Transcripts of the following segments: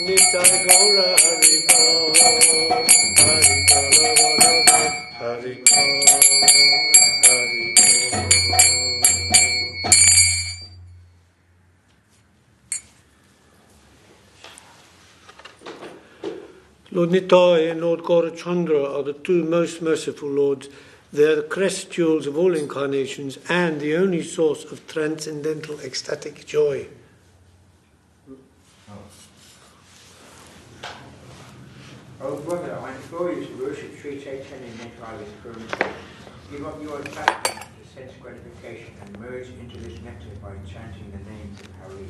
Nitai Gaura Hari Bol, Hari Bol, Hari Bol, Hari Bol. Lord Nitai and Lord Gaurachandra are the two most merciful lords. They are the crest jewels of all incarnations and the only source of transcendental ecstatic joy. Oh brother, I implore you to worship Sri Chaitanya Nitai with firmness. Give up your attachment to sense gratification and merge into this nectar by chanting the names of Hari.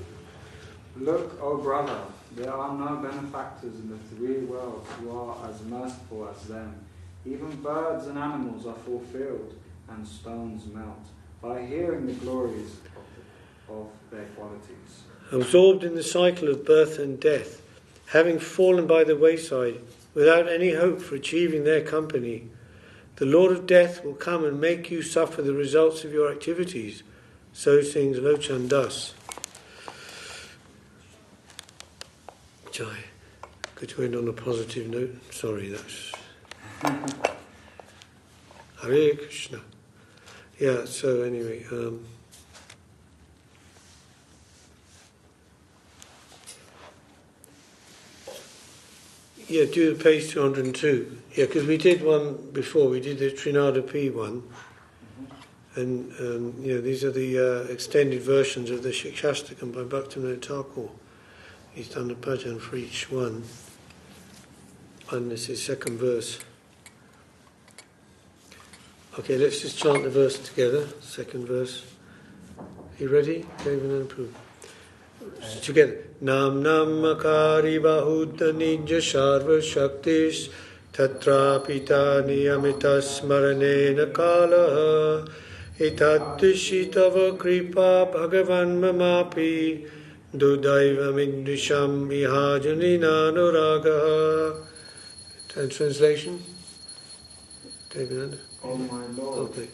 Look, O brother, there are no benefactors in the three worlds who are as merciful as them. Even birds and animals are fulfilled, and stones melt, by hearing the glories of their qualities. Absorbed in the cycle of birth and death, having fallen by the wayside, without any hope for achieving their company, the Lord of Death will come and make you suffer the results of your activities. So sings Lochan Das. Jai. Good to end on a positive note. Sorry, that's... Hare Krishna. Yeah, so anyway... Yeah, do the page 202. Yeah, because we did one before. We did the Trinada P one, and these are the extended versions of the Shikshastakam by Bhaktivinoda Thakur. He's done the bhajan for each one, and this is second verse. Okay, let's just chant the verse together. Second verse. You ready? Devananda Prabhu. Together. Nam Namakari Bahuta Ninja Sharva Shaktish Tatra Pita Niyamita Smaranena Kala Itattishitava Kripa Bhagavan Mamapi Dudaiva Mindisham Vihajanina Nuraga. Translation? Devananda? Oh my Lord. Okay.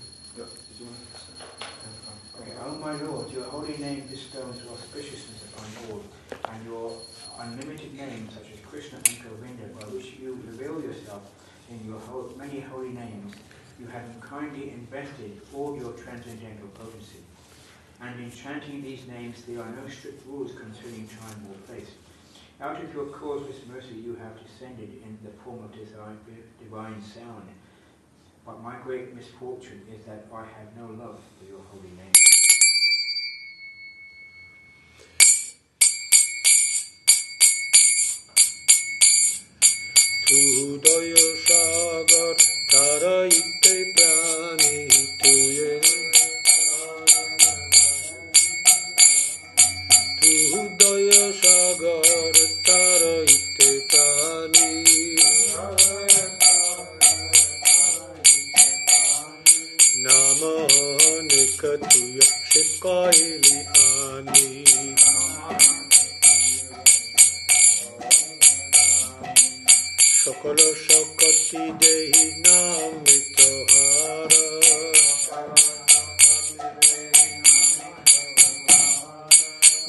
O my Lord, your holy name bestows auspiciousness upon all, and your unlimited names, such as Krishna and Govinda, by which you reveal yourself in your many holy names, you have kindly invested all your transcendental potency. And in chanting these names, there are no strict rules concerning time or place. Out of your causeless mercy, you have descended in the form of divine sound. But my great misfortune is that I have no love for your holy name. Udaya Sagar Taraite Prani Tuye Udaya Sagar Taraite Prani Nama Nikatuya Shikaili Ani Sakala Shakati Dehi Namitohara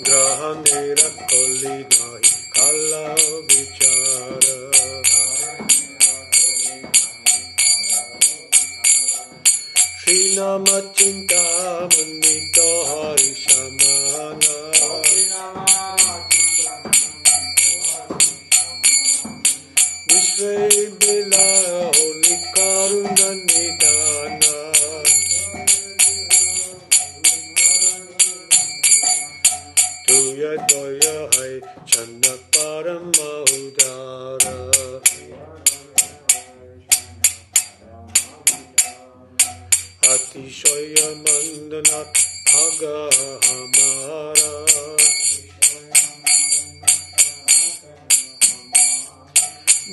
Grahanera Kali Nahi Kala Vichara Srinama Chinta Manito Hari Shamana Vishwe Bilaya Holy Karuna Nidana Tuya Doya Hai Channa Paramahudara Atishoya Mandana Bhaga Hamara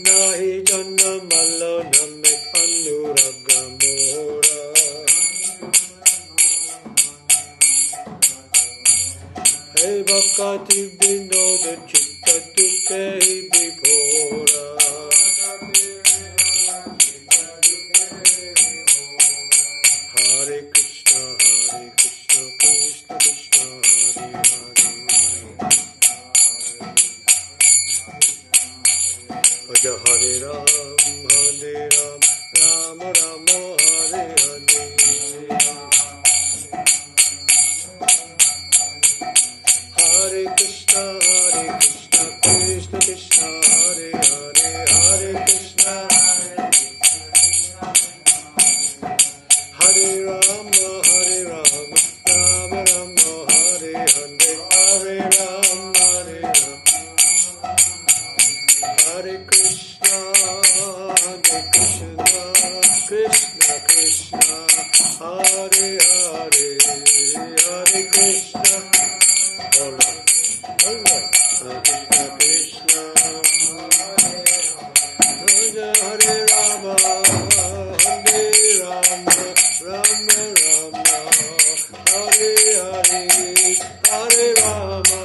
Nahi Janna Malla Namme Anuraga Mora Hey Bhakati Vinoda Chitta Dukke Vibhora Hare Krishna, Krishna Krishna, Hare Hare. Krishna Krishna Hare Hare, Hare Krishna, Hare Rama, Hare Rama, Rama Rama, Hare Hare, Hare Rama, Hare Rama, Hare Krishna, Krishna Krishna, Hare Hare, Hare Krishna, Hare Krishna, Hare Rama, Hare Rama, Rama Rama, Hare Hare, Hare Rama,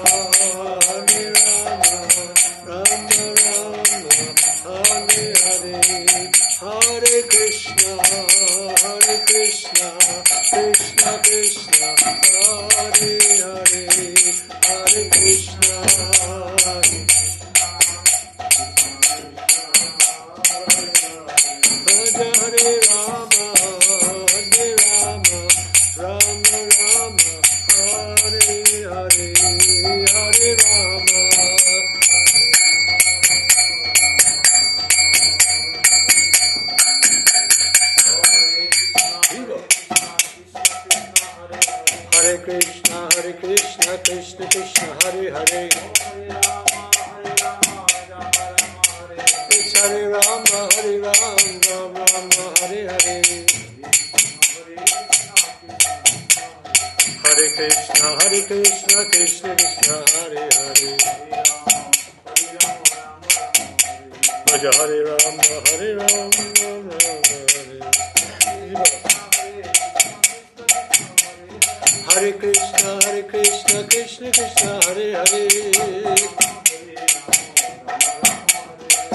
Hare Rama, Rama Rama, Hare Hare, Hare Krishna, Krishna Krishna, Hare Hare, Hare Krishna, Hare Rama, Hare Rama, Rama Rama, Hare Hare, Hare Rama. Hare Krishna, Krishna Krishna, Hare Hare, it's Hare Rama, Hare Rama, Rama Rama, Hare Hare, Hare Krishna, Krishna Krishna, Hare Hare, Bhaja Hare Rama, Hare Rama, Rama Rama, Hare Krishna, Krishna Krishna, Hare Hare,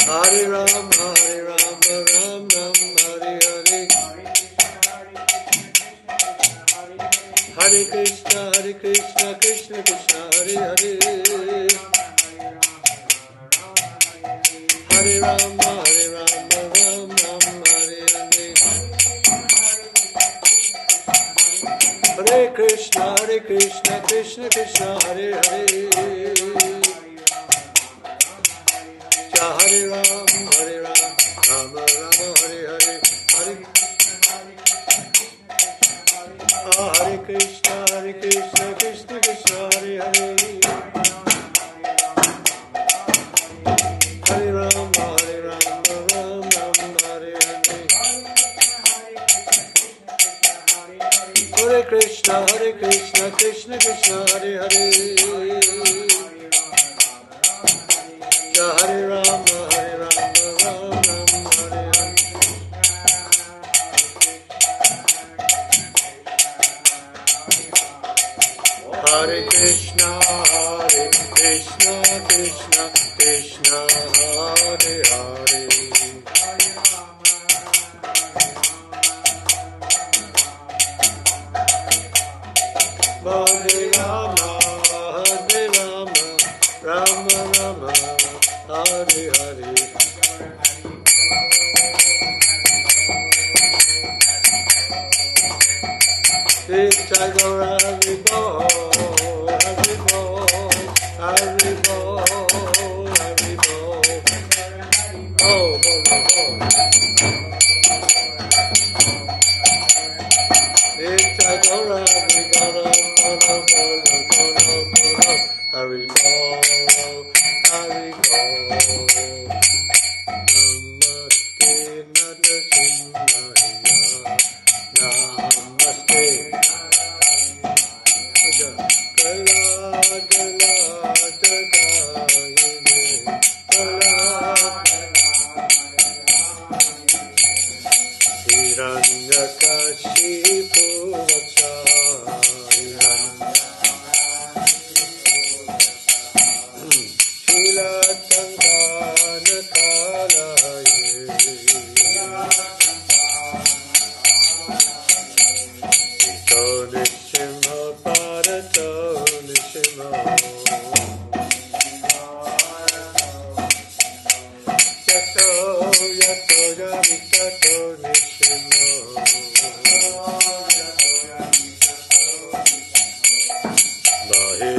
Hare Rama, Rama Rama, Hare Hare, Hare Krishna, Krishna Krishna, Hare Hare, Hare Rama, Rama Rama, Hare Hare, Hare Krishna, Krishna Krishna, Hare Hare, Hare Ram, Rama Rama, Hare Hare, Hare Krishna, Krishna Krishna, Hare Hare, Hare Rama, Rama Rama, Hare Hare, Hare Krishna, Krishna Krishna, Hare Hare, Hare Rama, Rama Rama, Hare Hare, Hare Krishna, Krishna Krishna, Hare Hare, Hare Rama, Rama Rama, Hare Hare, Nitya Gaura Haribo, Haribo, Haribo, Haribo, oh, Nitya Gaura Haribo, Haribo, Haribo, Namaste Narasimhaya, Namaste Kala Kala Jagayine, Kala Hiranyakashipu Vaksha, Shilatankana Kalaye, Ito Nishimha Bharato Nishimha, Yato Yato Yamitato Nishimha, Bahir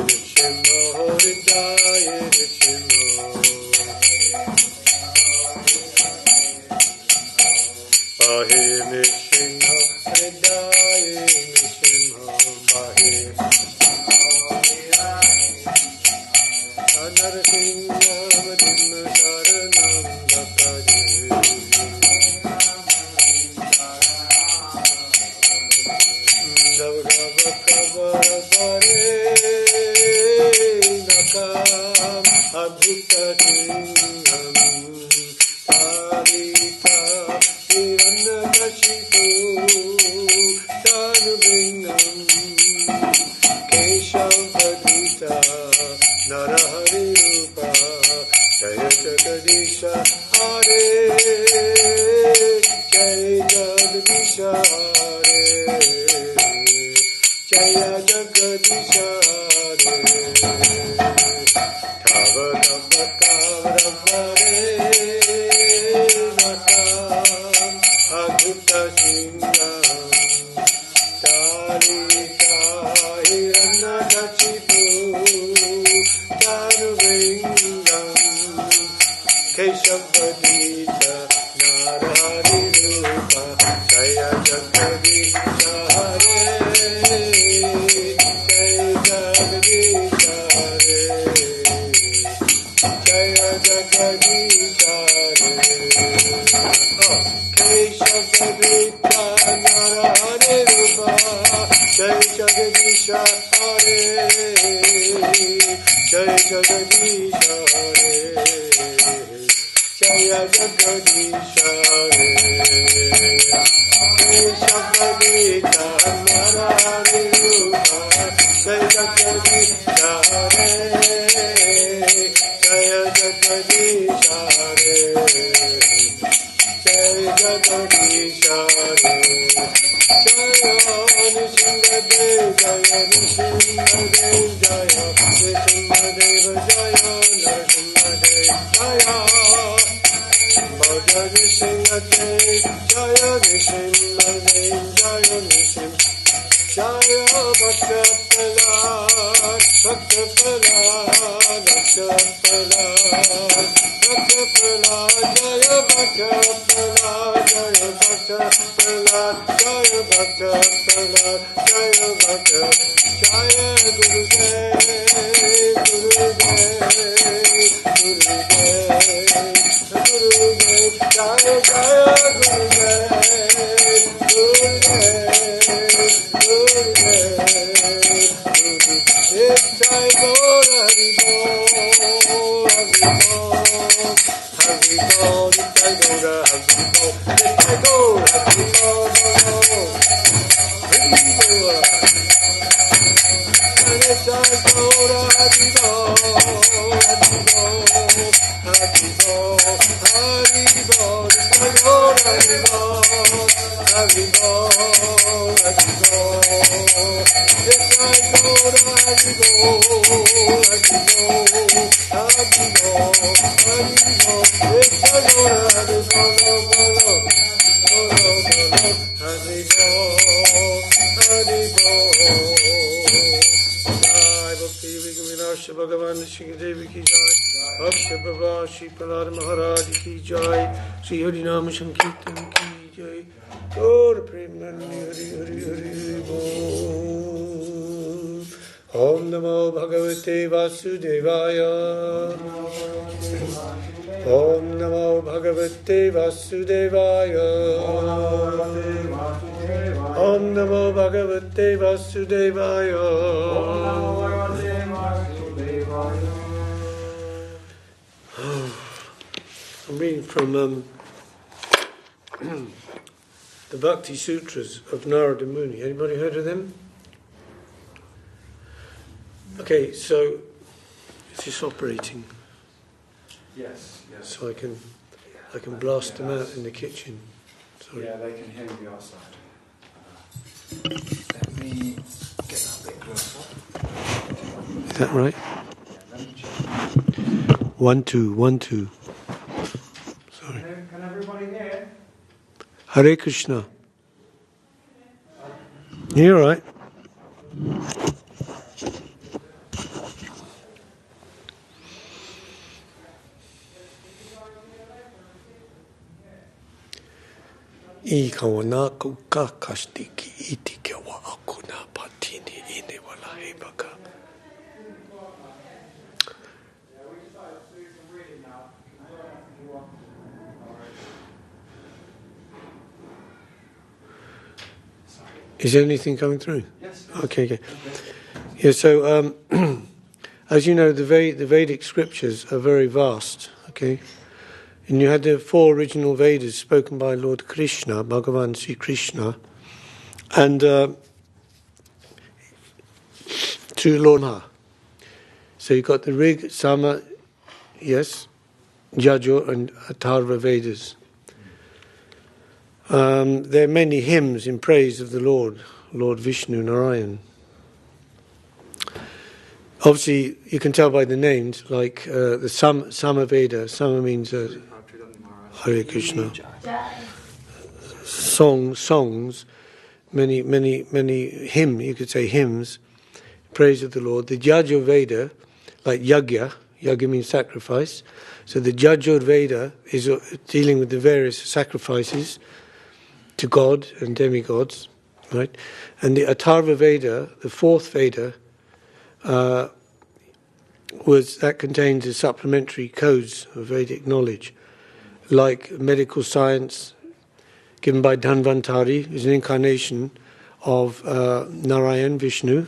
Shri Hari Nam Sankirtan ki jai. Gaur Premanandi Hari Hari Hari Bol. Om Namo Bhagavate Vasudevaya. Om Namo Bhagavate Vasudevaya. Om Namo Bhagavate Vasudevaya. I'm reading from the Bhakti Sutras of Narada Muni. Anybody heard of them? Okay, so is this operating? Yes, yes. So I can blast them out in the kitchen. Sorry. Yeah, they can hear you outside. Let me get that bit closer. Is that right? Yeah, let me check. 1 2 1 2. Sorry. Can everybody hear? Hare Krishna. You all right? I kawana kuka kastiki itike wa akuna patini ine wala hebaka. Is there anything coming through? Yes. Okay. Yeah, so as you know, the Vedic scriptures are very vast, okay? And you had the 4 original Vedas spoken by Lord Krishna, Bhagavan Sri Krishna, and to Lord Maha. So you've got the Rig, Sama, yes, Yajur and Atharva Vedas. There are many hymns in praise of the Lord Vishnu Narayan. Obviously, you can tell by the names, like the Sama Veda. Sama means Hare Krishna. Songs, many hymn. You could say hymns, praise of the Lord. The Yajur Veda, like Yagya means sacrifice. So the Yajur Veda is dealing with the various sacrifices to God and demigods, right? And the Atharva Veda, the 4th Veda, contains the supplementary codes of Vedic knowledge, like medical science, given by Dhanvantari, is an incarnation of Narayan, Vishnu.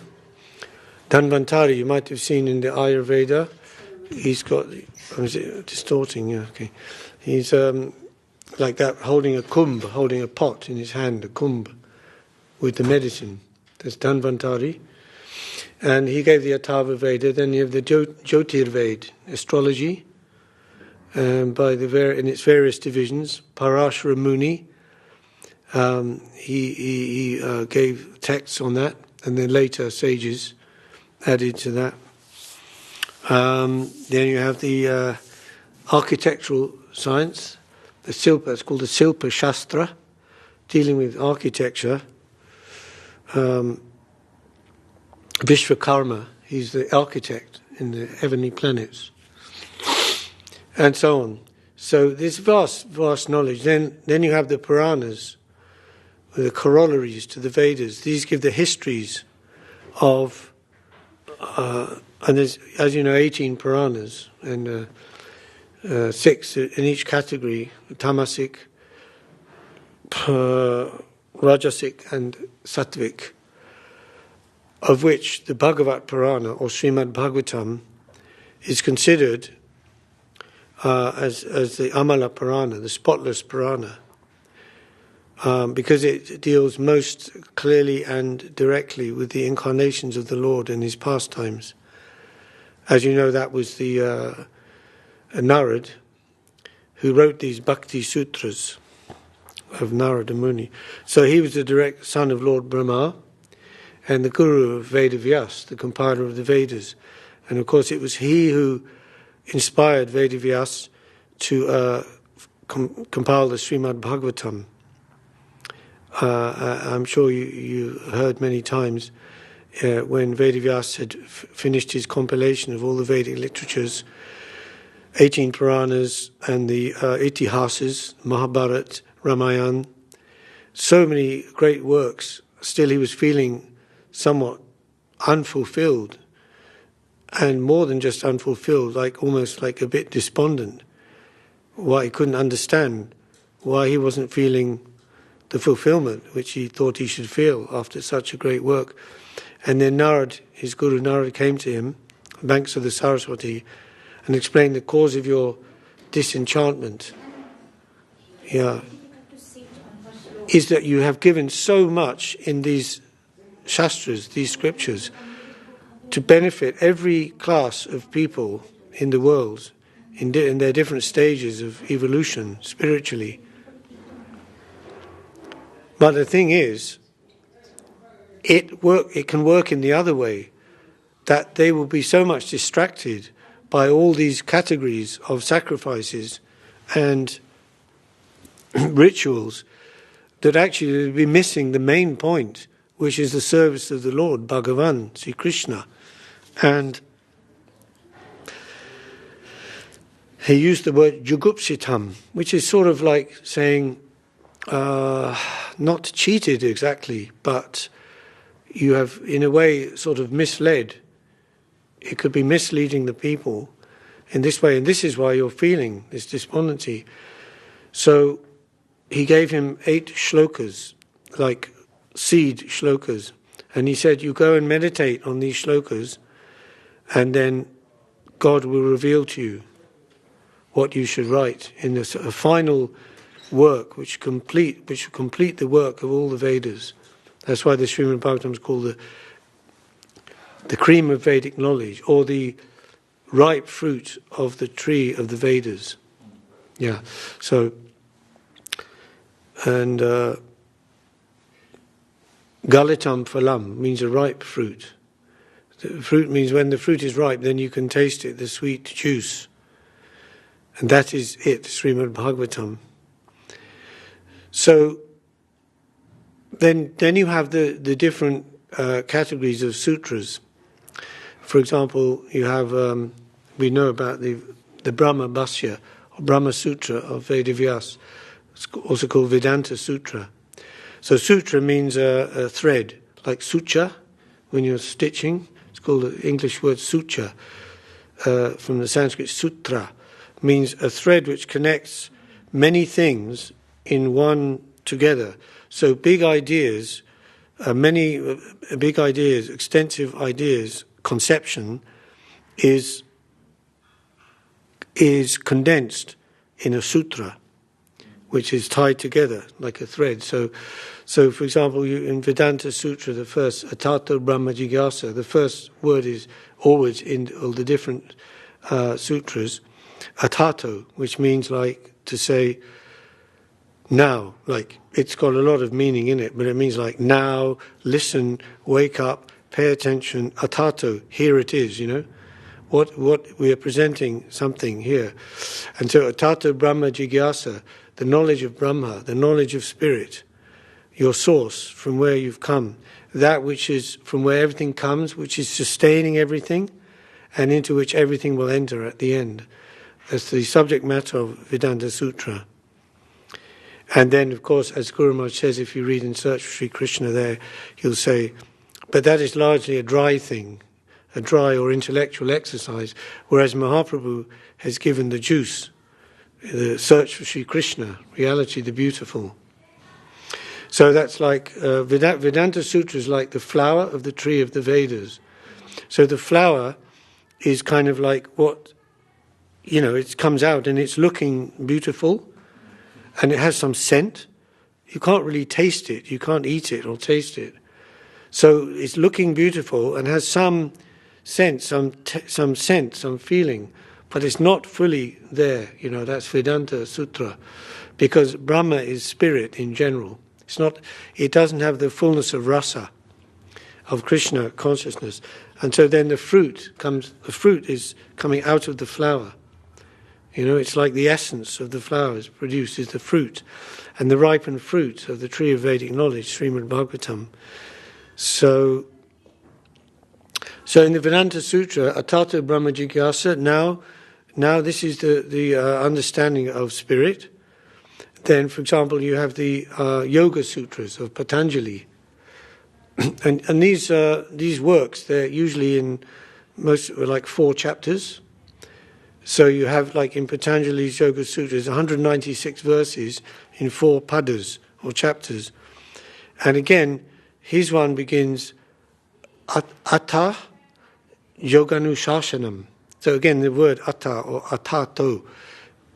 Dhanvantari, you might have seen in the Ayurveda, he's got, is it distorting? Yeah, okay. He's like that, holding a kumbh, holding a pot in his hand, a kumbh, with the medicine. That's Dhanvantari. And he gave the Atharva Veda. Then you have the Jyotirveda, astrology, in its various divisions. Parashara Muni, he gave texts on that, and then later sages added to that. Then you have the architectural science, the Silpa. It's called the Silpa Shastra, dealing with architecture. Vishvakarma, he's the architect in the heavenly planets, and so on. So this vast knowledge. Then you have the Puranas, the corollaries to the Vedas. These give the histories of, and there's, as you know, 18 Puranas, and 6 in each category: Tamasic, Rajasic, and Sattvic. Of which the Bhagavat Purana, or Srimad Bhagavatam, is considered as the Amala Purana, the spotless Purana, because it deals most clearly and directly with the incarnations of the Lord and his pastimes. As you know, that was the Narad who wrote these Bhakti Sutras of Narada Muni. So he was the direct son of Lord Brahma, and the guru of Vedavyas, the compiler of the Vedas. And of course it was he who inspired Vedavyas to compile the Srimad Bhagavatam. I'm sure you heard many times when Vedavyas had finished his compilation of all the Vedic literatures, 18 Puranas and the Itihasas, Mahabharata, Ramayana, so many great works. Still he was feeling somewhat unfulfilled, and more than just unfulfilled, almost like a bit despondent. Why he couldn't understand why he wasn't feeling the fulfillment which he thought he should feel after such a great work. And then Narad, his guru Narad, came to him, banks of the Saraswati, and explained the cause of your disenchantment. Yeah, is that you have given so much in these Shastras, these scriptures, to benefit every class of people in the world, in their different stages of evolution spiritually. But the thing is, it can work in the other way, that they will be so much distracted by all these categories of sacrifices and rituals that actually they'll be missing the main point, which is the service of the Lord, Bhagavan, Sri Krishna. And he used the word jugupsitam, which is sort of like saying not cheated exactly, but you have, in a way, sort of misled. It could be misleading the people in this way, and this is why you're feeling this despondency. So he gave him 8 shlokas, like seed shlokas, and he said, you go and meditate on these shlokas, and then God will reveal to you what you should write in a final work which will complete the work of all the Vedas. That's why the Srimad Bhagavatam is called the cream of Vedic knowledge, or the ripe fruit of the tree of the Vedas. Yeah. So, and Galitam phalam means a ripe fruit. The fruit means when the fruit is ripe, then you can taste it, the sweet juice. And that is it, Srimad Bhagavatam. So then you have the different categories of sutras. For example, you have, we know about the Brahma Bhashya, or Brahma Sutra of Vedavyas. It's also called Vedanta Sutra. So sutra means a thread, like sucha, when you're stitching. It's called the English word sucha, from the Sanskrit sutra, means a thread which connects many things in one together. So big ideas, extensive ideas, conception is condensed in a sutra, which is tied together like a thread. So for example, in Vedanta Sutra, the first Atato Brahma Jigyasa, the first word is always in all the different sutras, Atato, which means like to say now, like it's got a lot of meaning in it, but it means like now, listen, wake up, pay attention, Atato, here it is, you know. What we are presenting something here. And so Atato Brahma Jigyasa, the knowledge of Brahma, the knowledge of spirit, your source, from where you've come, that which is from where everything comes, which is sustaining everything, and into which everything will enter at the end. That's the subject matter of Vedanta Sutra. And then, of course, as Guru Maharaj says, if you read in Search for Sri Krishna there, he'll say, but that is largely a dry thing, a dry or intellectual exercise, whereas Mahaprabhu has given the juice, the search for Sri Krishna, reality, the beautiful. So that's like, Vedanta Sutra is like the flower of the tree of the Vedas. So the flower is kind of like what, you know, it comes out and it's looking beautiful and it has some scent. You can't really taste it, you can't eat it or taste it. So it's looking beautiful and has some sense, some sense, some feeling, but it's not fully there. You know, that's Vedanta Sutra, because Brahma is spirit in general. It doesn't have the fullness of rasa, of Krishna consciousness. And so then the fruit is coming out of the flower. You know, it's like the essence of the flower is produced, is the fruit. And the ripened fruit of the tree of Vedic knowledge, Srimad Bhagavatam. So in the Vedanta Sutra, Atato Brahma Jigyasa, now this is the understanding of spirit. Then, for example, you have the Yoga Sutras of Patanjali. and these works, they're usually in most, like 4 chapters. So you have, like in Patanjali's Yoga Sutras, 196 verses in 4 padas, or chapters. And again, his one begins, Atta Yoganushashanam. So again, the word Atta or Atato,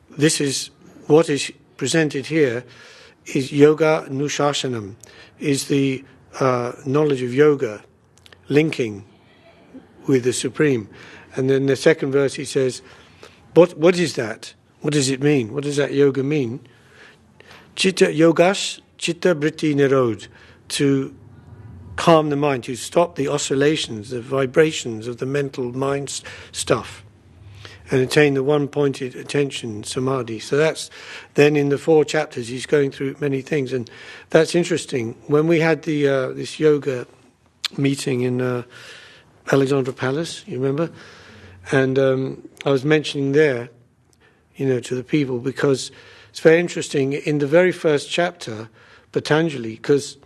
this is what is presented here, is Yoga Nushashanam, is the knowledge of yoga, linking with the Supreme. And then the second verse he says, what is that? What does it mean? What does that yoga mean? Chitta Yogash, Chitta Vritti Nirod, to calm the mind, to stop the oscillations, the vibrations of the mental mind stuff, and attain the one-pointed attention, samadhi. So that's, then in the 4 chapters he's going through many things, and that's interesting. When we had the this yoga meeting in Alexandra Palace, you remember? And I was mentioning there, you know, to the people, because it's very interesting. In the very first chapter, Patanjali, because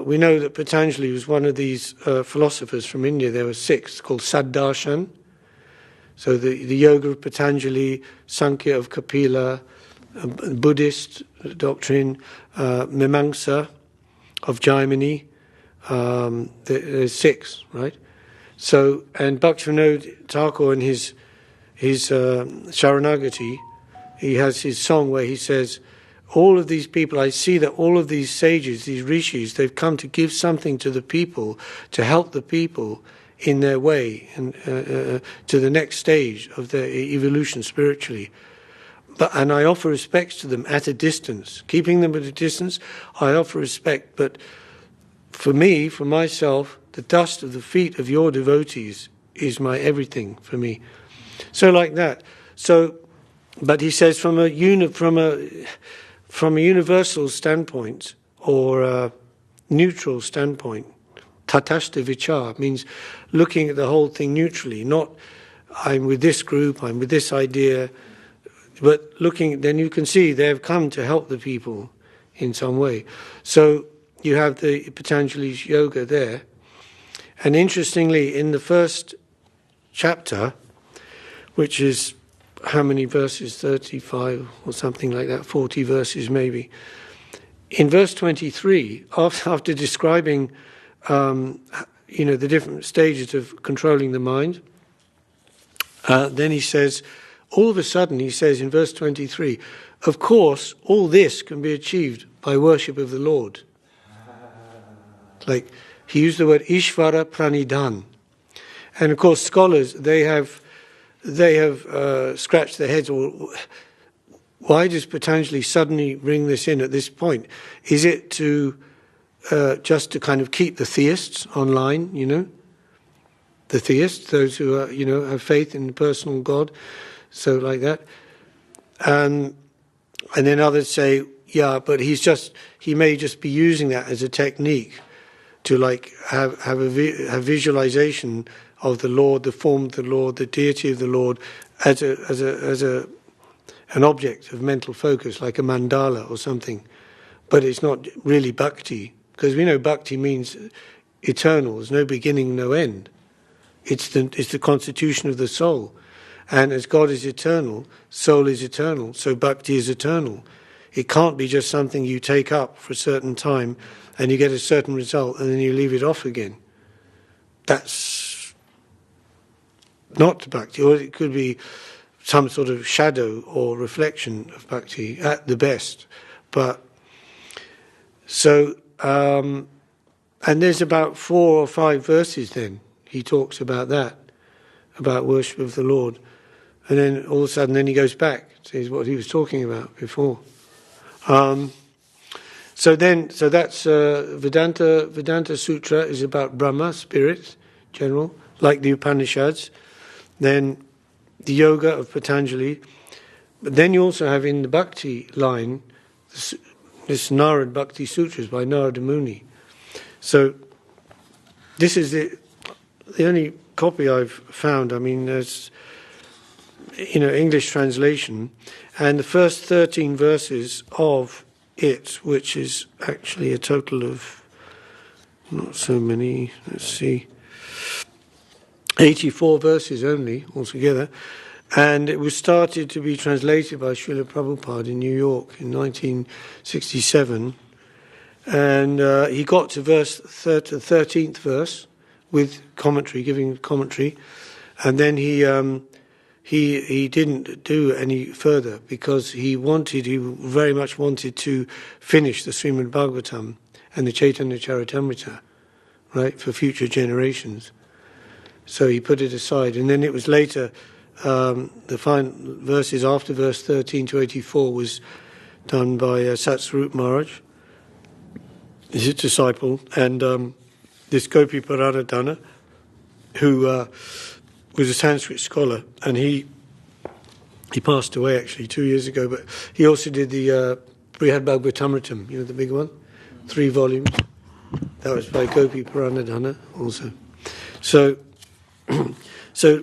we know that Patanjali was one of these philosophers from India. There were 6 called Saddarshan. So the yoga of Patanjali, Sankhya of Kapila, Buddhist doctrine, Mimamsa of Jaimini. There's 6, right? So, and Bhaktivinoda Thakur in his Sharanagati, he has his song where he says, all of these people, I see that all of these sages, these rishis, they've come to give something to the people, to help the people in their way and to the next stage of their evolution spiritually. And I offer respects to them at a distance. Keeping them at a distance, I offer respect. But for me, for myself, the dust of the feet of your devotees is my everything for me. So like that. So, but he says from a universal standpoint or a neutral standpoint, tatashta vichar means looking at the whole thing neutrally, not I'm with this group, I'm with this idea, but looking, then you can see they've come to help the people in some way. So you have the Patanjali's yoga there. And interestingly, in the first chapter, which is how many verses, 35 or something like that, 40 verses maybe, in verse 23, after describing the different stages of controlling the mind, then he says, all of a sudden, he says in verse 23, of course, all this can be achieved by worship of the Lord. Like, he used the word Ishvara Pranidhan. And of course, scholars, they have scratched their heads. Why does Patanjali suddenly bring this in at this point? Is it to just to kind of keep the theists online, the theists, those who are, have faith in the personal God, so like that. And then others say, yeah, but he may just be using that as a technique to like have visualization of the Lord, the form of the Lord, the deity of the Lord, as an object of mental focus, like a mandala or something. But it's not really bhakti, because we know bhakti means eternal. There's no beginning, no end. It's the constitution of the soul, and as God is eternal, soul is eternal. So bhakti is eternal. It can't be just something you take up for a certain time, and you get a certain result, and then you leave it off again. That's not bhakti, or it could be some sort of shadow or reflection of bhakti at the best. But so, and there's about 4 or 5 verses then he talks about that, about worship of the Lord, and then all of a sudden, then he goes back to what he was talking about before. So that's Vedanta Sutra is about Brahma, spirit, general, like the Upanishads. Then the yoga of Patanjali. But then you also have in the Bhakti line, this Narad Bhakti Sutras by Narada Muni. So this is the only copy I've found. I mean, there's English translation, and the first 13 verses of it, which is actually a total of not so many, let's see, 84 verses only altogether, and it was started to be translated by Srila Prabhupada in New York in 1967, and he got to the 13th verse with commentary, giving commentary, and then he didn't do any further because he very much wanted to finish the Srimad Bhagavatam and the Chaitanya Charitamrita, right, for future generations. So he put it aside, and then it was later, the final verses after verse 13 to 84 was done by Satsvarup Maharaj, his disciple, and this Gopi Paradadana, who was a Sanskrit scholar, and he passed away actually 2 years ago, but he also did the Brihad Bhagavatamritam, the big one, 3 volumes. That was by Gopi Paranadhana also. So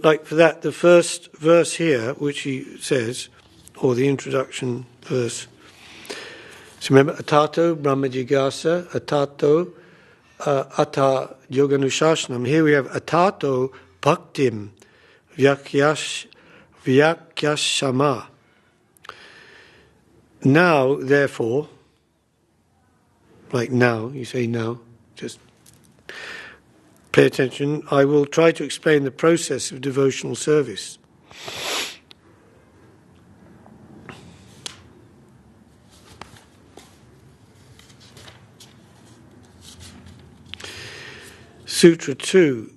like for that, the first verse here, which he says, or the introduction verse. So remember, atato brahma jigyasa, atato ata yoganushashanam. Here we have atato bhaktim vyakyashama. Now, therefore, like now, you say now, just pay attention. I will try to explain the process of devotional service. Sutra 2.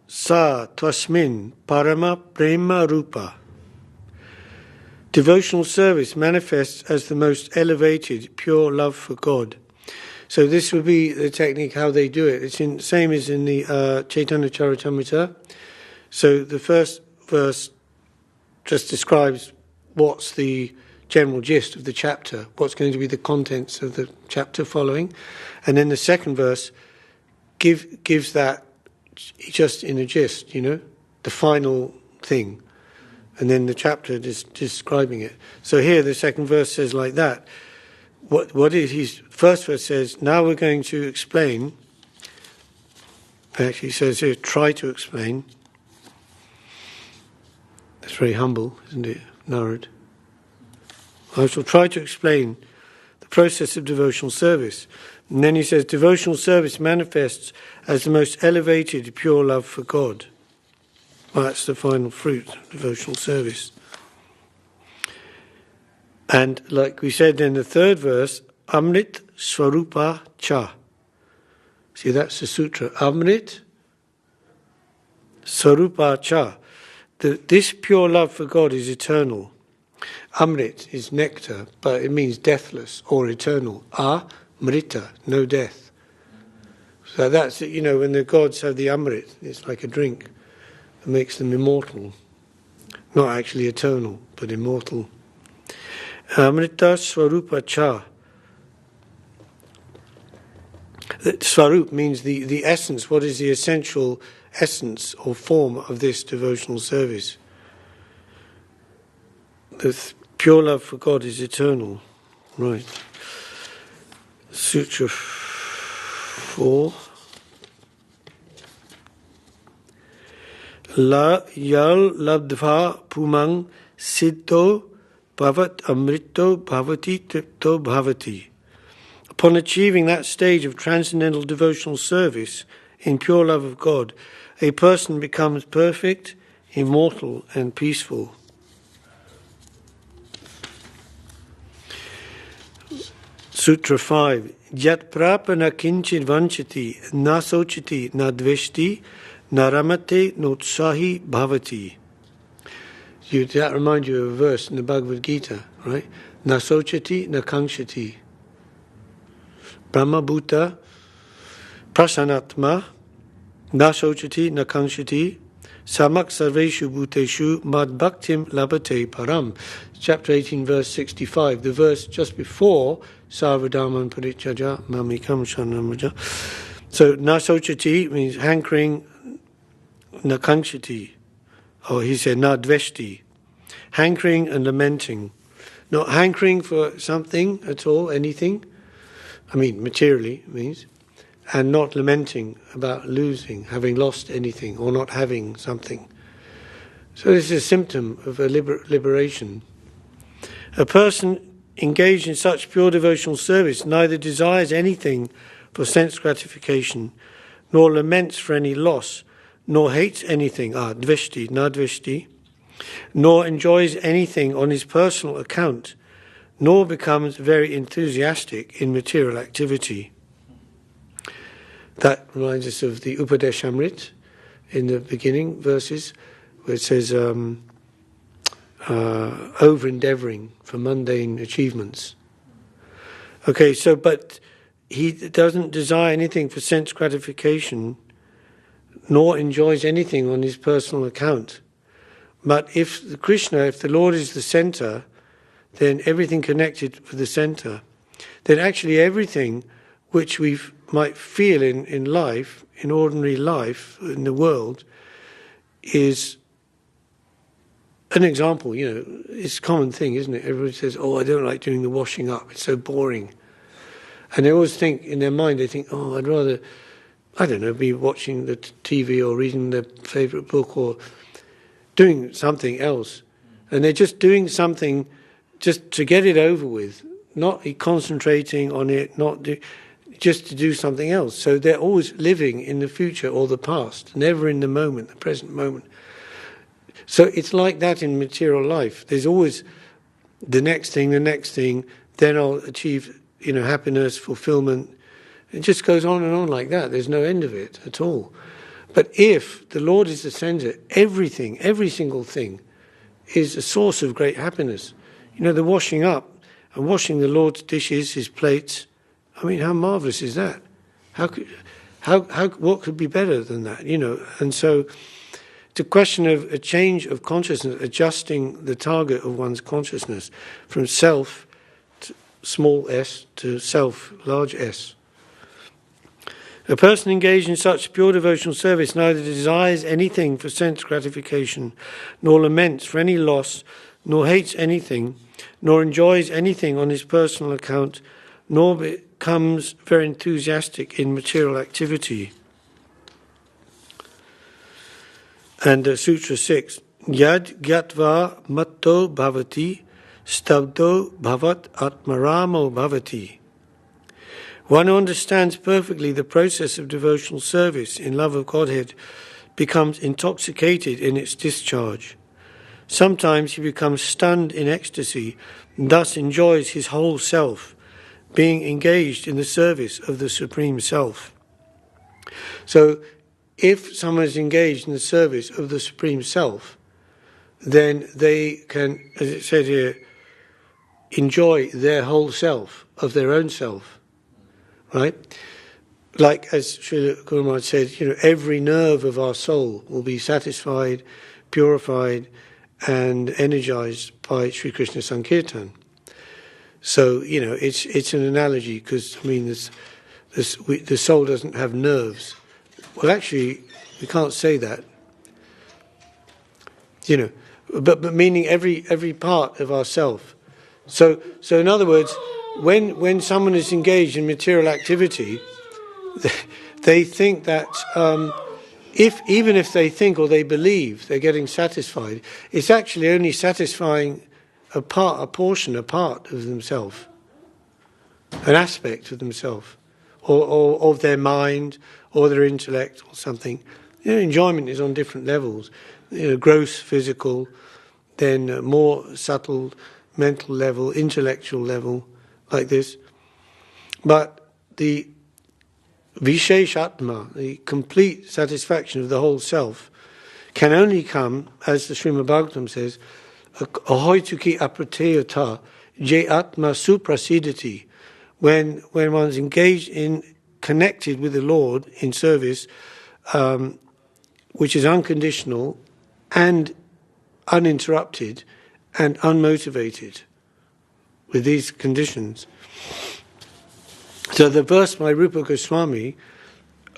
Sa Twasmin Parama Prema Rupa. Devotional service manifests as the most elevated, pure love for God. So this would be the technique, how they do it. It's same as in the Chaitanya Charitamrita. So the first verse just describes what's the general gist of the chapter, what's going to be the contents of the chapter following. And then the second verse gives that just in a gist, the final thing. And then the chapter is describing it. So here the second verse says like that. What is his first verse says, now we're going to explain. Actually, he says here, try to explain. That's very humble, isn't it, Narad? I shall try to explain the process of devotional service. And then he says, devotional service manifests as the most elevated, pure love for God. Well, that's the final fruit of devotional service. And like we said in the third verse, Amrit Swarupa Cha. See, that's the sutra. Amrit Swarupa Cha. This pure love for God is eternal. Amrit is nectar, but it means deathless or eternal. Amrita, no death. So that's, when the gods have the Amrit, it's like a drink. It makes them immortal. Not actually eternal, but immortal. Amrita Swarupa Cha. Swarup means the essence. What is the essential essence or form of this devotional service? The pure love for God is eternal. Right. Sutra 4. La yal labdva pumang siddho bhavat amrito bhavati tripto bhavati. Upon achieving that stage of transcendental devotional service in pure love of God, a person becomes perfect, immortal and peaceful. Sutra 5. Yat prapana kinchid vanchati na sochati na dveshti na ramate notsahi bhavati. That reminds you of a verse in the Bhagavad Gita, right? Na sochati na kankshati. Brahma bhuta prasanatma na sochati na kankshati samak sarveshu bhuteshu mad bhaktim labate param. Chapter 18, verse 65. The verse just before Sarvadharman Parichaja Mamikam Shanamaja. So Nasochati means hankering, Nakankshati. Or he said Nadveshti. Hankering and lamenting. Not hankering for something at all, anything. I mean, materially it means. And not lamenting about losing, having lost anything, or not having something. So this is a symptom of a liberation. A person engaged in such pure devotional service neither desires anything for sense gratification, nor laments for any loss, nor hates anything, dveshti, nadveshti, nor enjoys anything on his personal account, nor becomes very enthusiastic in material activity. That reminds us of the Upadeshamrit in the beginning verses, where it says, over-endeavouring for mundane achievements. Okay, so, but he doesn't desire anything for sense gratification, nor enjoys anything on his personal account. But if the Lord is the centre, then everything connected with the centre, then actually everything which we might feel in life, in ordinary life, in the world, is an example, it's a common thing, isn't it? Everybody says, "Oh, I don't like doing the washing up; it's so boring." And they always think, in their mind, "Oh, I'd rather, I don't know, be watching the TV or reading their favourite book or doing something else." And they're just doing something just to get it over with, not concentrating on it, just to do something else. So they're always living in the future or the past, never in the moment, the present moment. So it's like that in material life. There's always the next thing, then I'll achieve, happiness, fulfillment. It just goes on and on like that. There's no end of it at all. But if the Lord is the center, everything, every single thing is a source of great happiness. The washing up and washing the Lord's dishes, his plates. I mean, how marvelous is that? What could be better than that? And so it's a question of a change of consciousness, adjusting the target of one's consciousness from self, small s, to self, large S. A person engaged in such pure devotional service neither desires anything for sense gratification, nor laments for any loss, nor hates anything, nor enjoys anything on his personal account, nor becomes very enthusiastic in material activity. And Sutra 6, Yad gyatva matto bhavati, stabdo bhavat atmaramo bhavati. One who understands perfectly the process of devotional service in love of Godhead becomes intoxicated in its discharge. Sometimes he becomes stunned in ecstasy and thus enjoys his whole self, being engaged in the service of the Supreme Self. So, if someone is engaged in the service of the Supreme Self, then they can, as it said here, enjoy their whole self, of their own self. Right? Like as Srila Guru Maharaj said, every nerve of our soul will be satisfied, purified, and energized by Sri Krishna Sankirtan. So, it's an analogy because, the soul doesn't have nerves. Well, actually, we can't say that. But meaning every part of ourself. So in other words, when someone is engaged in material activity, they think that even if they think or they believe they're getting satisfied, it's actually only satisfying a part of themselves, an aspect of themselves, or of their mind, or their intellect, or something. Enjoyment is on different levels. Gross physical, then more subtle mental level, intellectual level, like this. But the Visheshatma, the complete satisfaction of the whole self, can only come, as the Srimad Bhagavatam says, ahoituki aprateyata je atma suprasidati, when one's engaged in, connected with the Lord in service, which is unconditional and uninterrupted and unmotivated with these conditions. So the verse by Rupa Goswami,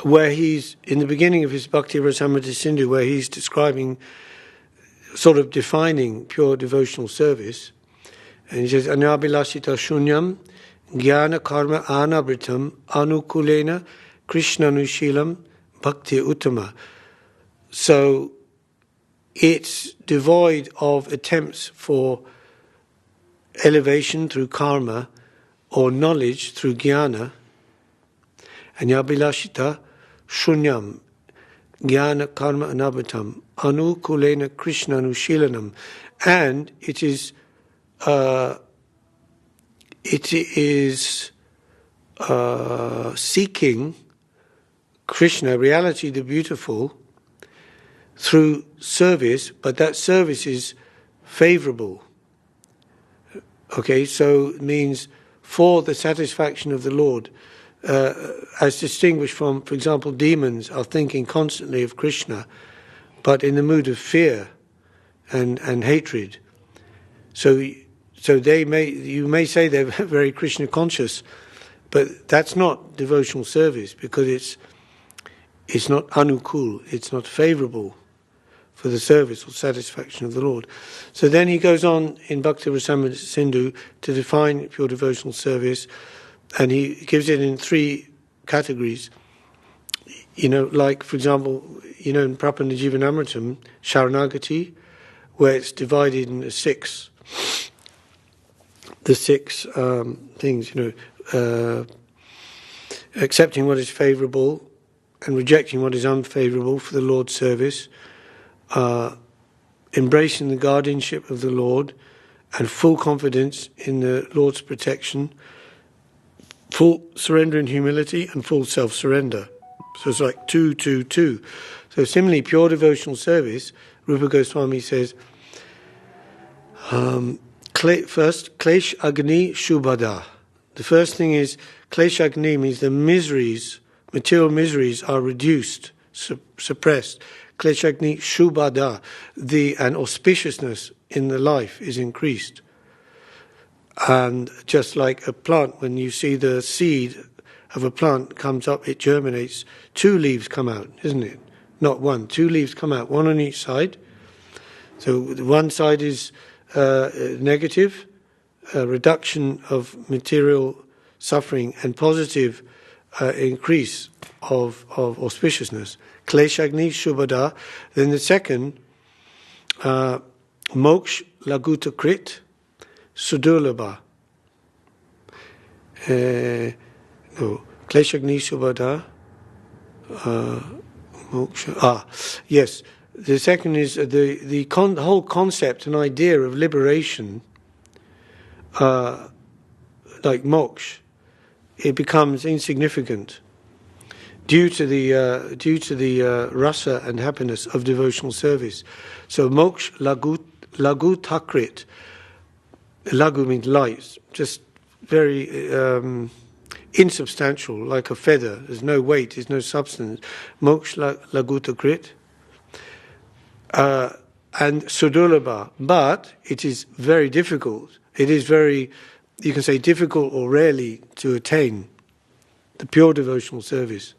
where he's, in the beginning of his Bhakti Rasamrita Sindhu, where he's describing, sort of defining pure devotional service, and he says, Anabhilasita shunyam jnana karma anabritam anukulena krishnanushilam bhakti uttama. So it's devoid of attempts for elevation through karma or knowledge through jnana. Anabhilashita shunyam jnana karma anabritam anukulena krishnanushilanam. And it is seeking Krishna, reality the beautiful, through service, but that service is favorable. Okay, so it means for the satisfaction of the Lord, as distinguished from, for example, demons are thinking constantly of Krishna, but in the mood of fear and hatred. So you may say they're very Krishna conscious, but that's not devotional service, because it's not anukul, it's not favorable for the service or satisfaction of the Lord. So then he goes on in Bhakti Rasamrita Sindhu to define pure devotional service, and he gives it in 3 categories. Like, for example, in Prapana Jivanamritam, Sharanagati, where it's divided into 6. The 6 things, accepting what is favourable and rejecting what is unfavourable for the Lord's service, embracing the guardianship of the Lord, and full confidence in the Lord's protection, full surrender and humility, and full self-surrender. So it's like 2, 2, 2. So similarly, pure devotional service, Rupa Goswami says, first, Klesh Agni Shubhada. The first thing is, Klesh Agni means the miseries, material miseries are reduced, suppressed. Klesh Agni Shubhada, and auspiciousness in the life is increased. And just like a plant, when you see the seed of a plant comes up, it germinates, 2 leaves come out, isn't it? Not 1, 2 leaves come out, 1 on each side. So one side is negative, reduction of material suffering, and positive increase of auspiciousness. Kleshagni Shubhada. Then the second, Moksh Laguta Krit Sudurlabha. Kleshagni Shubhada. Moksha. Yes. The second is the whole concept and idea of liberation, like moksha, it becomes insignificant due to the rasa and happiness of devotional service. So moksha lagu takrit. Lagu means light, just very insubstantial, like a feather. There's no weight, there's no substance. Moksha lagu takrit. And sudurlabha, but it is very difficult. It is very, you can say, difficult or rarely to attain the pure devotional service.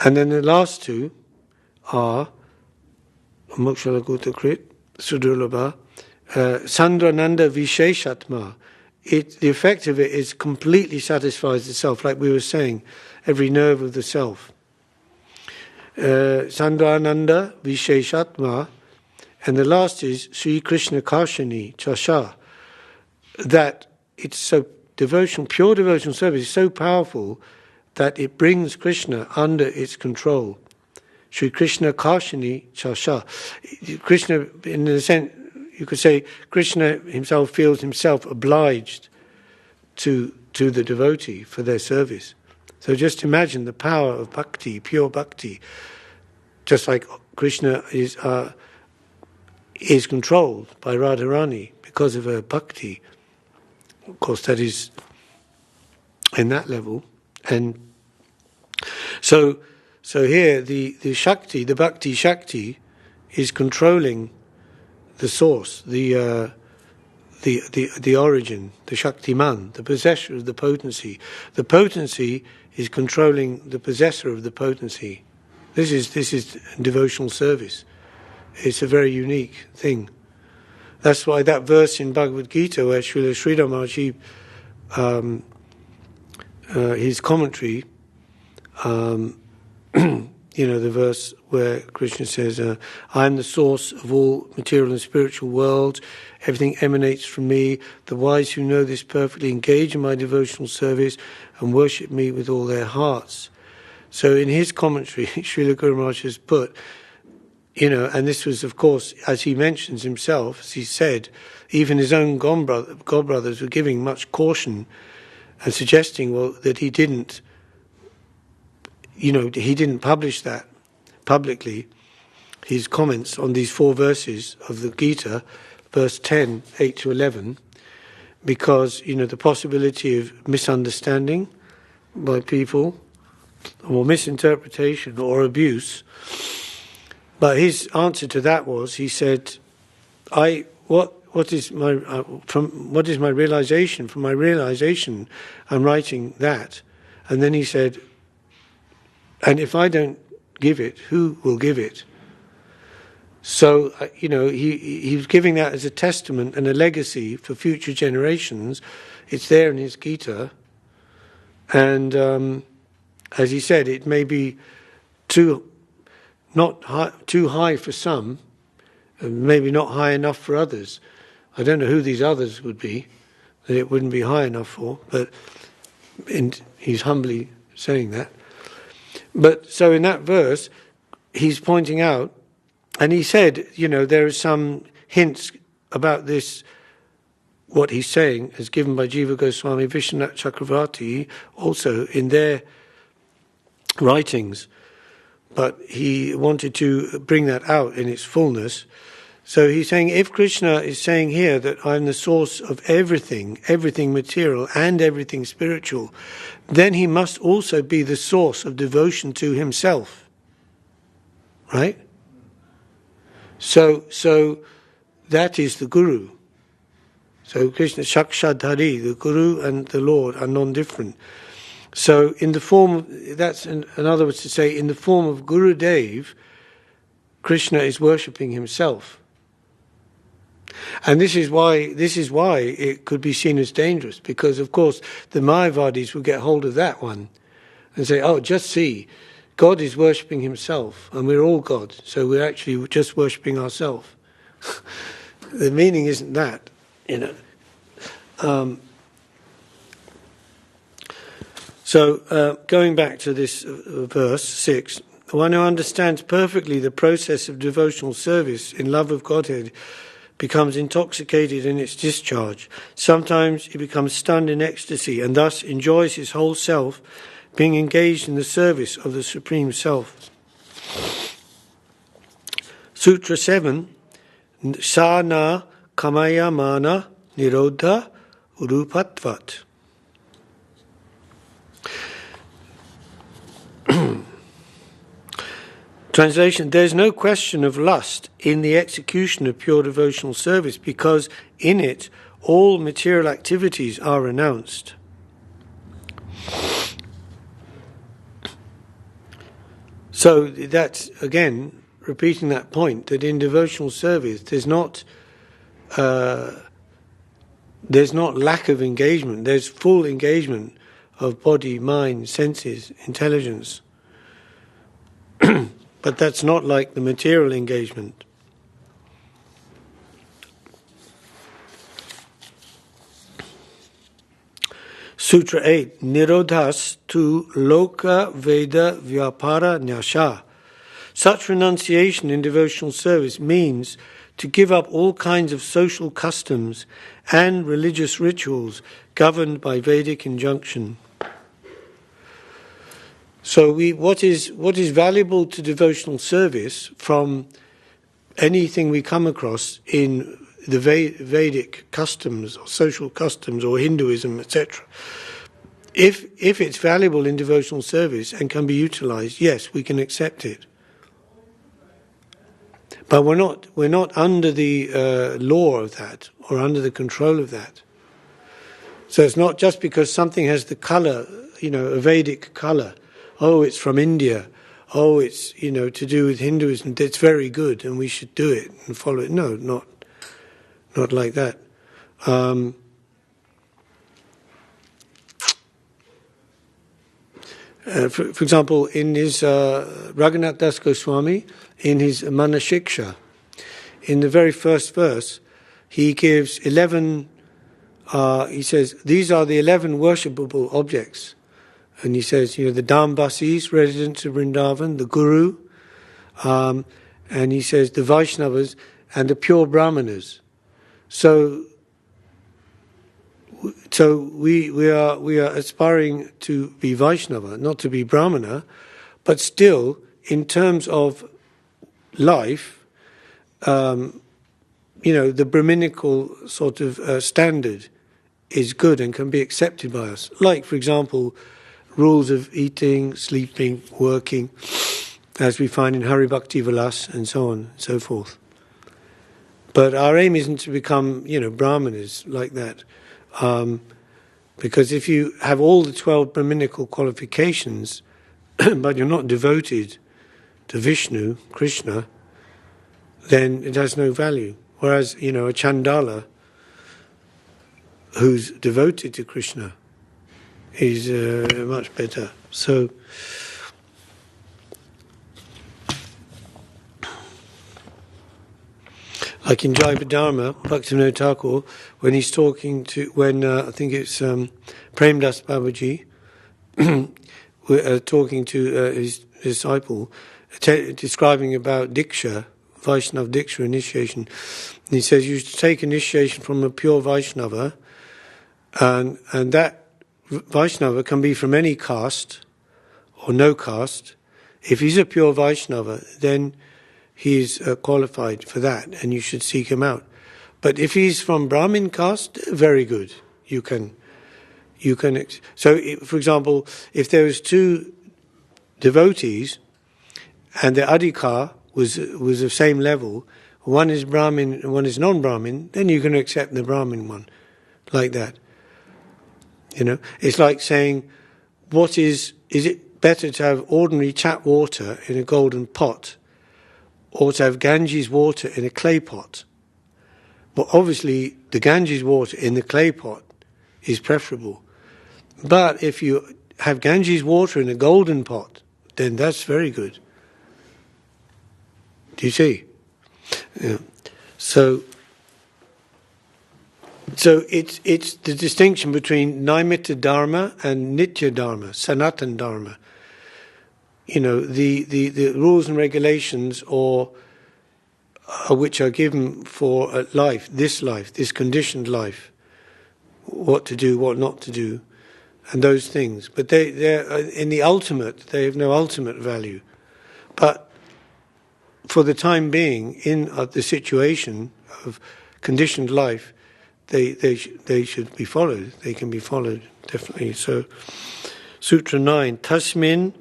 And then the last 2 are moksha laguta krit, sudurlabha, sandrananda visheshatma. The effect of it is completely satisfies the self, like we were saying, every nerve of the self. Sandrananda Visheshatma, and the last is Sri Krishna Karshani Chasha. That it's so devotional, pure devotional service is so powerful that it brings Krishna under its control. Sri Krishna Karshani Chasha. Krishna, in a sense, you could say, Krishna himself feels himself obliged to the devotee for their service. So just imagine the power of bhakti, pure bhakti. Just like Krishna is controlled by Radharani because of her bhakti. Of course, that is in that level. And so here the Shakti, the Bhakti Shakti, is controlling the source, the origin, the Shaktiman, the possessor of the potency. The potency is controlling the possessor of the potency. This is devotional service. It's a very unique thing. That's why that verse in Bhagavad Gita, where Srila Sridhar Maharaj, his commentary, the verse where Krishna says, I am the source of all material and spiritual worlds, everything emanates from me, the wise who know this perfectly engage in my devotional service and worship me with all their hearts. So in his commentary, Srila Guru Maharaj has put, and this was, of course, as he mentions himself, as he said, even his own godbrothers were giving much caution and suggesting, that he didn't publish that publicly, his comments on these 4 verses of the Gita, verse 10, 8 to 11, because, the possibility of misunderstanding by people, or misinterpretation or abuse. But his answer to that was, he said, what is my realization? From my realization, I'm writing that. And then he said, and if I don't give it, who will give it? So, he was giving that as a testament and a legacy for future generations. It's there in his Gita. And as he said, it may be too high for some, and maybe not high enough for others. I don't know who these others would be that it wouldn't be high enough for, but he's humbly saying that. But so in that verse, he's pointing out, and he said, there are some hints about this, what he's saying, as given by Jiva Goswami, Vishwanath Chakravarti, also in their writings. But he wanted to bring that out in its fullness. So he's saying, if Krishna is saying here that I'm the source of everything material and everything spiritual, then he must also be the source of devotion to himself. Right? So that is the Guru. So Krishna, Shakshadhari, the Guru and the Lord are non-different. So in the form, that's in other words to say, in the form of Gurudev, Krishna is worshipping himself. And this is why it could be seen as dangerous, because of course the Mayavadis will get hold of that one and say, oh, just see, God is worshipping himself and we're all God, so we're actually just worshipping ourselves. The meaning isn't that, So going back to this verse 6, one who understands perfectly the process of devotional service in love of Godhead becomes intoxicated in its discharge. Sometimes he becomes stunned in ecstasy and thus enjoys his whole self being engaged in the service of the Supreme Self. Sutra 7, Sa-na kamaya-mana nirodha urupatvat. Translation, there's no question of lust in the execution of pure devotional service, because in it all material activities are renounced. So that's, again, repeating that point, that in devotional service there's not lack of engagement, there's full engagement of body, mind, senses, intelligence. But that's not like the material engagement. Sutra 8, Nirodhas tu loka veda vyapara nyasha. Such renunciation in devotional service means to give up all kinds of social customs and religious rituals governed by Vedic injunction. So what is valuable to devotional service from anything we come across in the Vedic customs or social customs or Hinduism, etc. If it's valuable in devotional service and can be utilized, yes, we can accept it. But we're not under the law of that or under the control of that. So it's not just because something has the color, a Vedic color. Oh, it's from India. Oh, it's, to do with Hinduism. It's very good and we should do it and follow it. No, not like that. For example, in his Raghunath Das Goswami, in his Manashiksha, in the very first verse, he gives 11, he says, these are the 11 worshipable objects. And he says, the Dambasis, residents of Vrindavan, the Guru, and he says the Vaishnavas and the pure Brahmanas. So we are aspiring to be Vaishnava, not to be Brahmana, but still, in terms of life, the Brahminical sort of standard is good and can be accepted by us. Like, for example, rules of eating, sleeping, working, as we find in Hari Bhakti Vilas and so on and so forth. But our aim isn't to become, Brahmanas like that. Because if you have all the 12 Brahminical qualifications, but you're not devoted to Vishnu, Krishna, then it has no value. Whereas, a Chandala who's devoted to Krishna is much better. So, like in Jaiva Dharma, Bhaktivinoda Thakur, when he's talking to, I think it's Premdas Babaji, talking to his disciple, describing about Diksha, Vaishnava Diksha initiation. And he says you should take initiation from a pure Vaishnava, and that Vaishnava can be from any caste or no caste. If he's a pure Vaishnava, then he's qualified for that, and you should seek him out. But if he's from Brahmin caste, very good. You can. So, for example, if there was two devotees, and the adhikar was the same level, one is Brahmin and one is non-Brahmin, then you can accept the Brahmin one, like that. It's like saying, is it better to have ordinary tap water in a golden pot, or to have Ganges water in a clay pot? Well, obviously, the Ganges water in the clay pot is preferable. But if you have Ganges water in a golden pot, then that's very good. Do you see? Yeah. So it's the distinction between Naimita Dharma and Nitya Dharma, Sanatan Dharma. The rules and regulations which are given for life, this conditioned life, what to do, what not to do, and those things. But they're in the ultimate, they have no ultimate value. But for the time being, in the situation of conditioned life, they should be followed. They can be followed, definitely. So, Sutra 9, Tasmin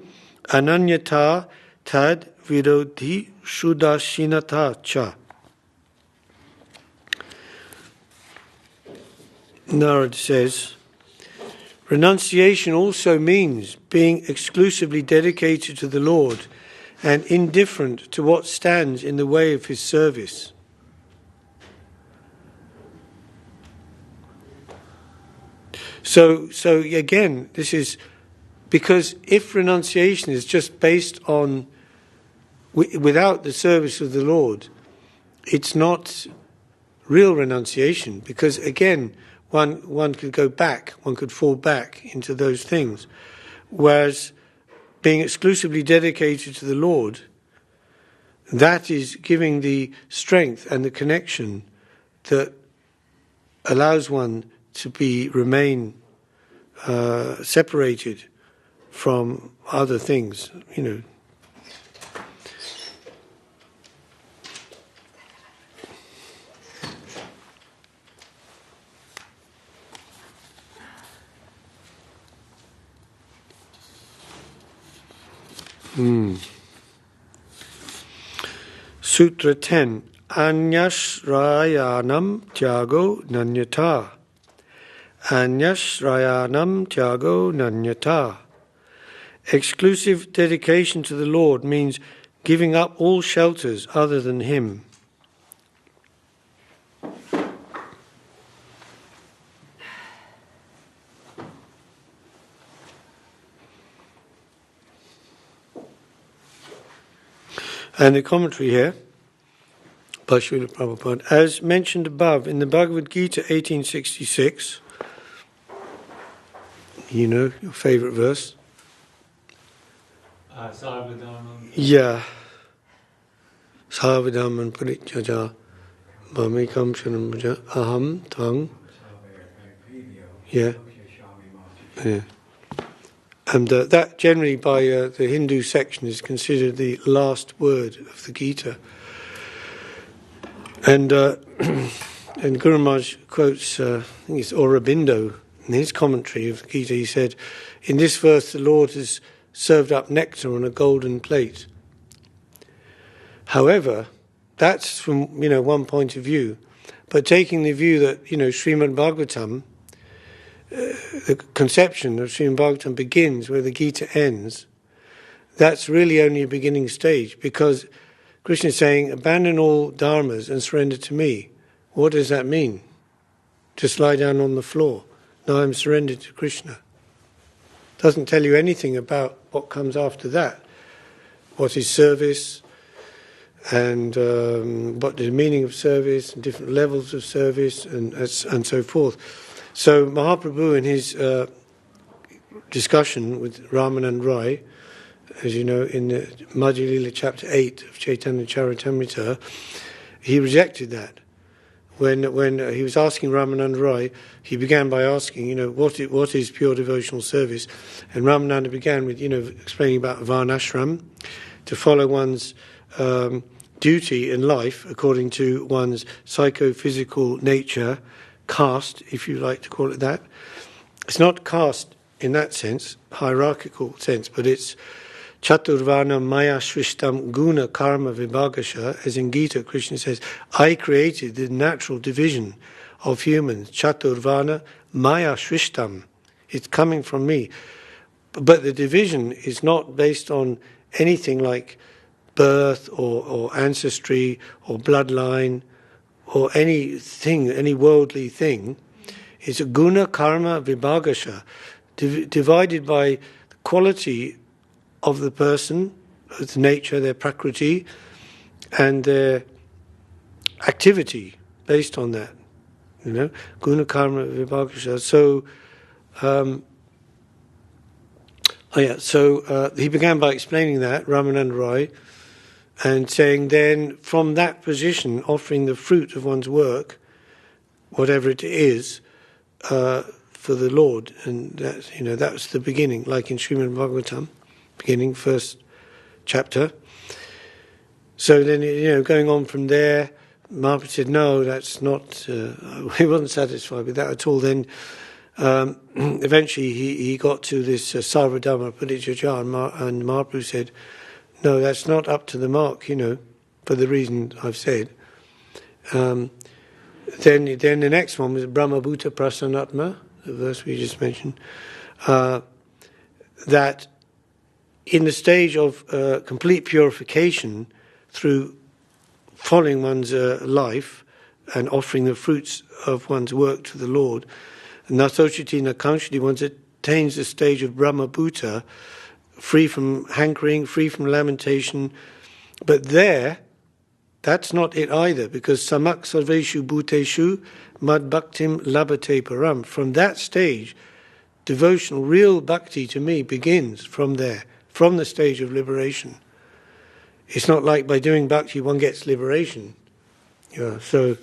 Ananyata Tad Virodhi Shudashinata Cha. Narad says, renunciation also means being exclusively dedicated to the Lord and indifferent to what stands in the way of his service. So again, this is because if renunciation is just based on without the service of the Lord, it's not real renunciation, because again, one could go back, one could fall back into those things. Whereas being exclusively dedicated to the Lord, that is giving the strength and the connection that allows one to remain separated from other things, Sutra 10, Anyashrayanam Tyago Nanyata. Anyashrayanam Tyago Nanyata. Exclusive dedication to the Lord means giving up all shelters other than Him. And the commentary here, by Srila Prabhupada, as mentioned above in the Bhagavad Gita 1866, your favourite verse. Sarvadharman. Yeah. Sarvadharman parityaja bhamikam shanam aham tang. Yeah. Yeah. And that generally by the Hindu section is considered the last word of the Gita. And Guru Maharaj quotes, I think it's Aurobindo, in his commentary of the Gita. He said, in this verse the Lord has served up nectar on a golden plate. However, that's from one point of view. But taking the view that Srimad Bhagavatam, the conception of Srimad Bhagavatam begins where the Gita ends, that's really only a beginning stage, because Krishna is saying, abandon all dharmas and surrender to me. What does that mean? Just lie down on the floor. No, I'm surrendered to Krishna. Doesn't tell you anything about what comes after that. What is service, and what the meaning of service, and different levels of service, and so forth. So Mahaprabhu, in his discussion with Ramanand Rai, as you know, in the Madhya Lila chapter 8 of Chaitanya Charitamrita, he rejected that. When he was asking Ramanand Rai, he began by asking, what is pure devotional service? And Ramananda began with, explaining about varnashram, to follow one's duty in life according to one's psychophysical nature, caste, if you like to call it that. It's not caste in that sense, hierarchical sense, but it's Chaturvana Maya Shrishtam Guna Karma Vibhagasha, as in Gita, Krishna says, I created the natural division of humans. Chaturvana Maya Shrishtam. It's coming from me. But the division is not based on anything like birth or ancestry or bloodline or anything, any worldly thing. It's a Guna Karma Vibhagasha, divided by the quality of the person, its nature, their prakriti, and their activity based on that. Guna Karma Vibhagasha. So, he began by explaining that, Ramanand Rai, and saying then, from that position, offering the fruit of one's work, whatever it is, for the Lord, and that was the beginning, like in Srimad Bhagavatam, beginning, first chapter. So then, going on from there, Mahaprabhu said, no, that's not, he wasn't satisfied with that at all. Then, eventually he got to this Sarvadharma Parityajya, and Mahaprabhu said, no, that's not up to the mark, for the reason I've said. Then the next one was Brahma Bhuta Prasannatma, the verse we just mentioned, that in the stage of complete purification through following one's life and offering the fruits of one's work to the Lord, Nasochiti Nakanshiti, one attains the stage of Brahma Bhuta, free from hankering, free from lamentation. But that's not it either, because Samak Sarveshu Bhuteshu Mad Bhaktim Labate Param. From that stage, devotional, real bhakti to me begins from there, from the stage of liberation. It's not like by doing bhakti one gets liberation. So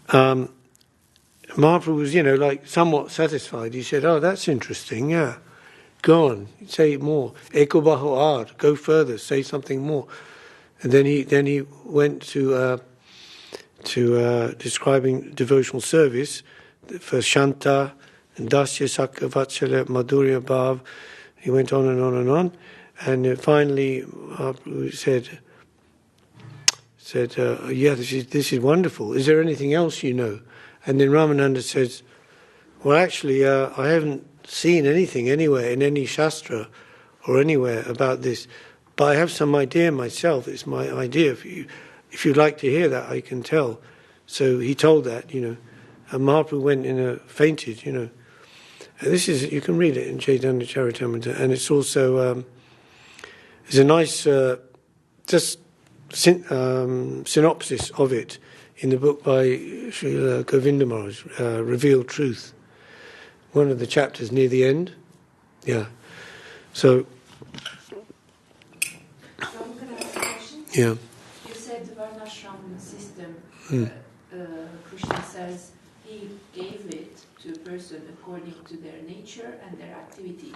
Mahaprabhu was, like somewhat satisfied. He said, oh, that's interesting, yeah. Go on, say more. Eko baho ar, go further, say something more. And then he went to describing devotional service for Shanta and Dasya Sakya Vatsala Madhurya Bhav. He went on and on and on, and finally said, yeah, this is wonderful. Is there anything else you know? And then Ramananda says, well, actually, I haven't seen anything anywhere in any shastra or anywhere about this, but I have some idea myself. It's my idea. If you'd like to hear that, I can tell. So he told that, and Mahaprabhu went fainted, And this is, you can read it in Chaitanya Charitamrita, and it's also it's a nice synopsis of it in the book by Srila Govinda Maharaj, Revealed Truth. One of the chapters near the end. Yeah. So I'm going to ask a question. Yeah. You said the Varnashram system, Krishna says he gave it to a person according to their nature and their activities.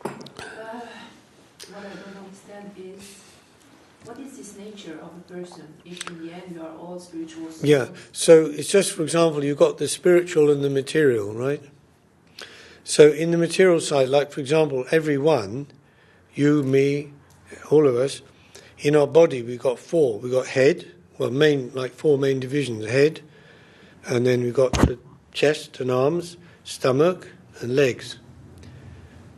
What I don't understand is, what is this nature of a person if in the end you are all spiritual souls? Yeah, so it's just, for example, you've got the spiritual and the material, right? So in the material side, like for example, everyone, you, me, all of us, in our body we've got four. We've got head, four main divisions, head, and then we've got the chest and arms, stomach and legs.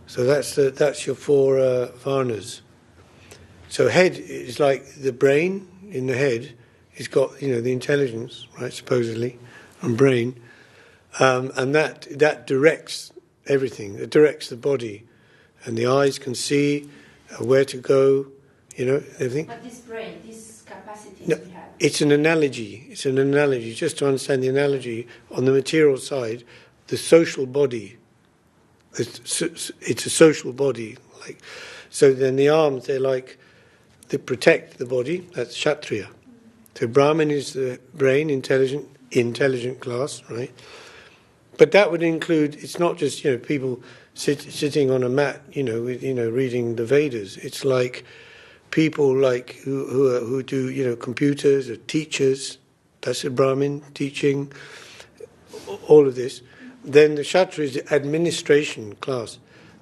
So that's your four varnas. So head is like the brain in the head. It's got the intelligence, right? Supposedly, and brain, and that directs everything. It directs the body, and the eyes can see where to go. Everything. But this brain, these capacities No, we have. it's an analogy. It's an analogy. Just to understand the analogy on the material side, the social body. It's a social body. So then the arms, they're like they protect the body. That's Kshatriya. So Brahmin is the brain, intelligent class, right? But that would include. It's not just people sitting on a mat, reading the Vedas. It's like people who do computers or teachers. That's a Brahmin teaching. All of this. Then the Kshatriya is the administration class.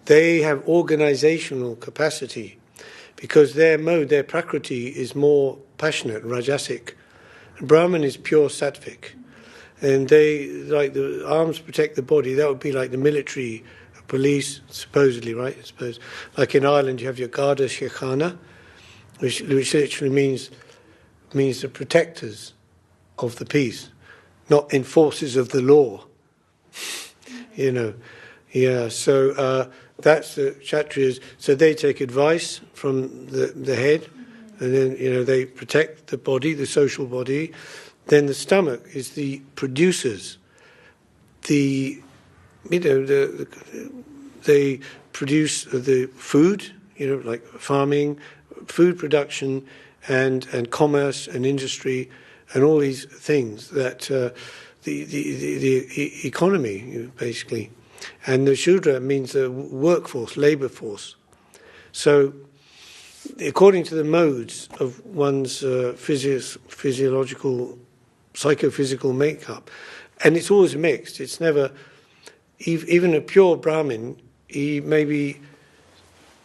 They have organizational capacity because their mode, their prakriti is more passionate, rajasic. Brahman is pure sattvic. And they, like the arms protect the body, that would be like the military police, supposedly, right? I suppose. Like in Ireland, you have your Garda Síochána, which literally means the protectors of the peace, not enforcers of the law. Yeah. So that's the Kshatriyas. So they take advice from the head, and then they protect the body, the social body. Then the stomach is the producers. They produce the food, like farming, food production, and commerce and industry, and all these things that the economy basically, and the Shudra means the workforce, labor force. So, according to the modes of one's physiological, psychophysical makeup, and it's always mixed. It's never even a pure Brahmin. He may be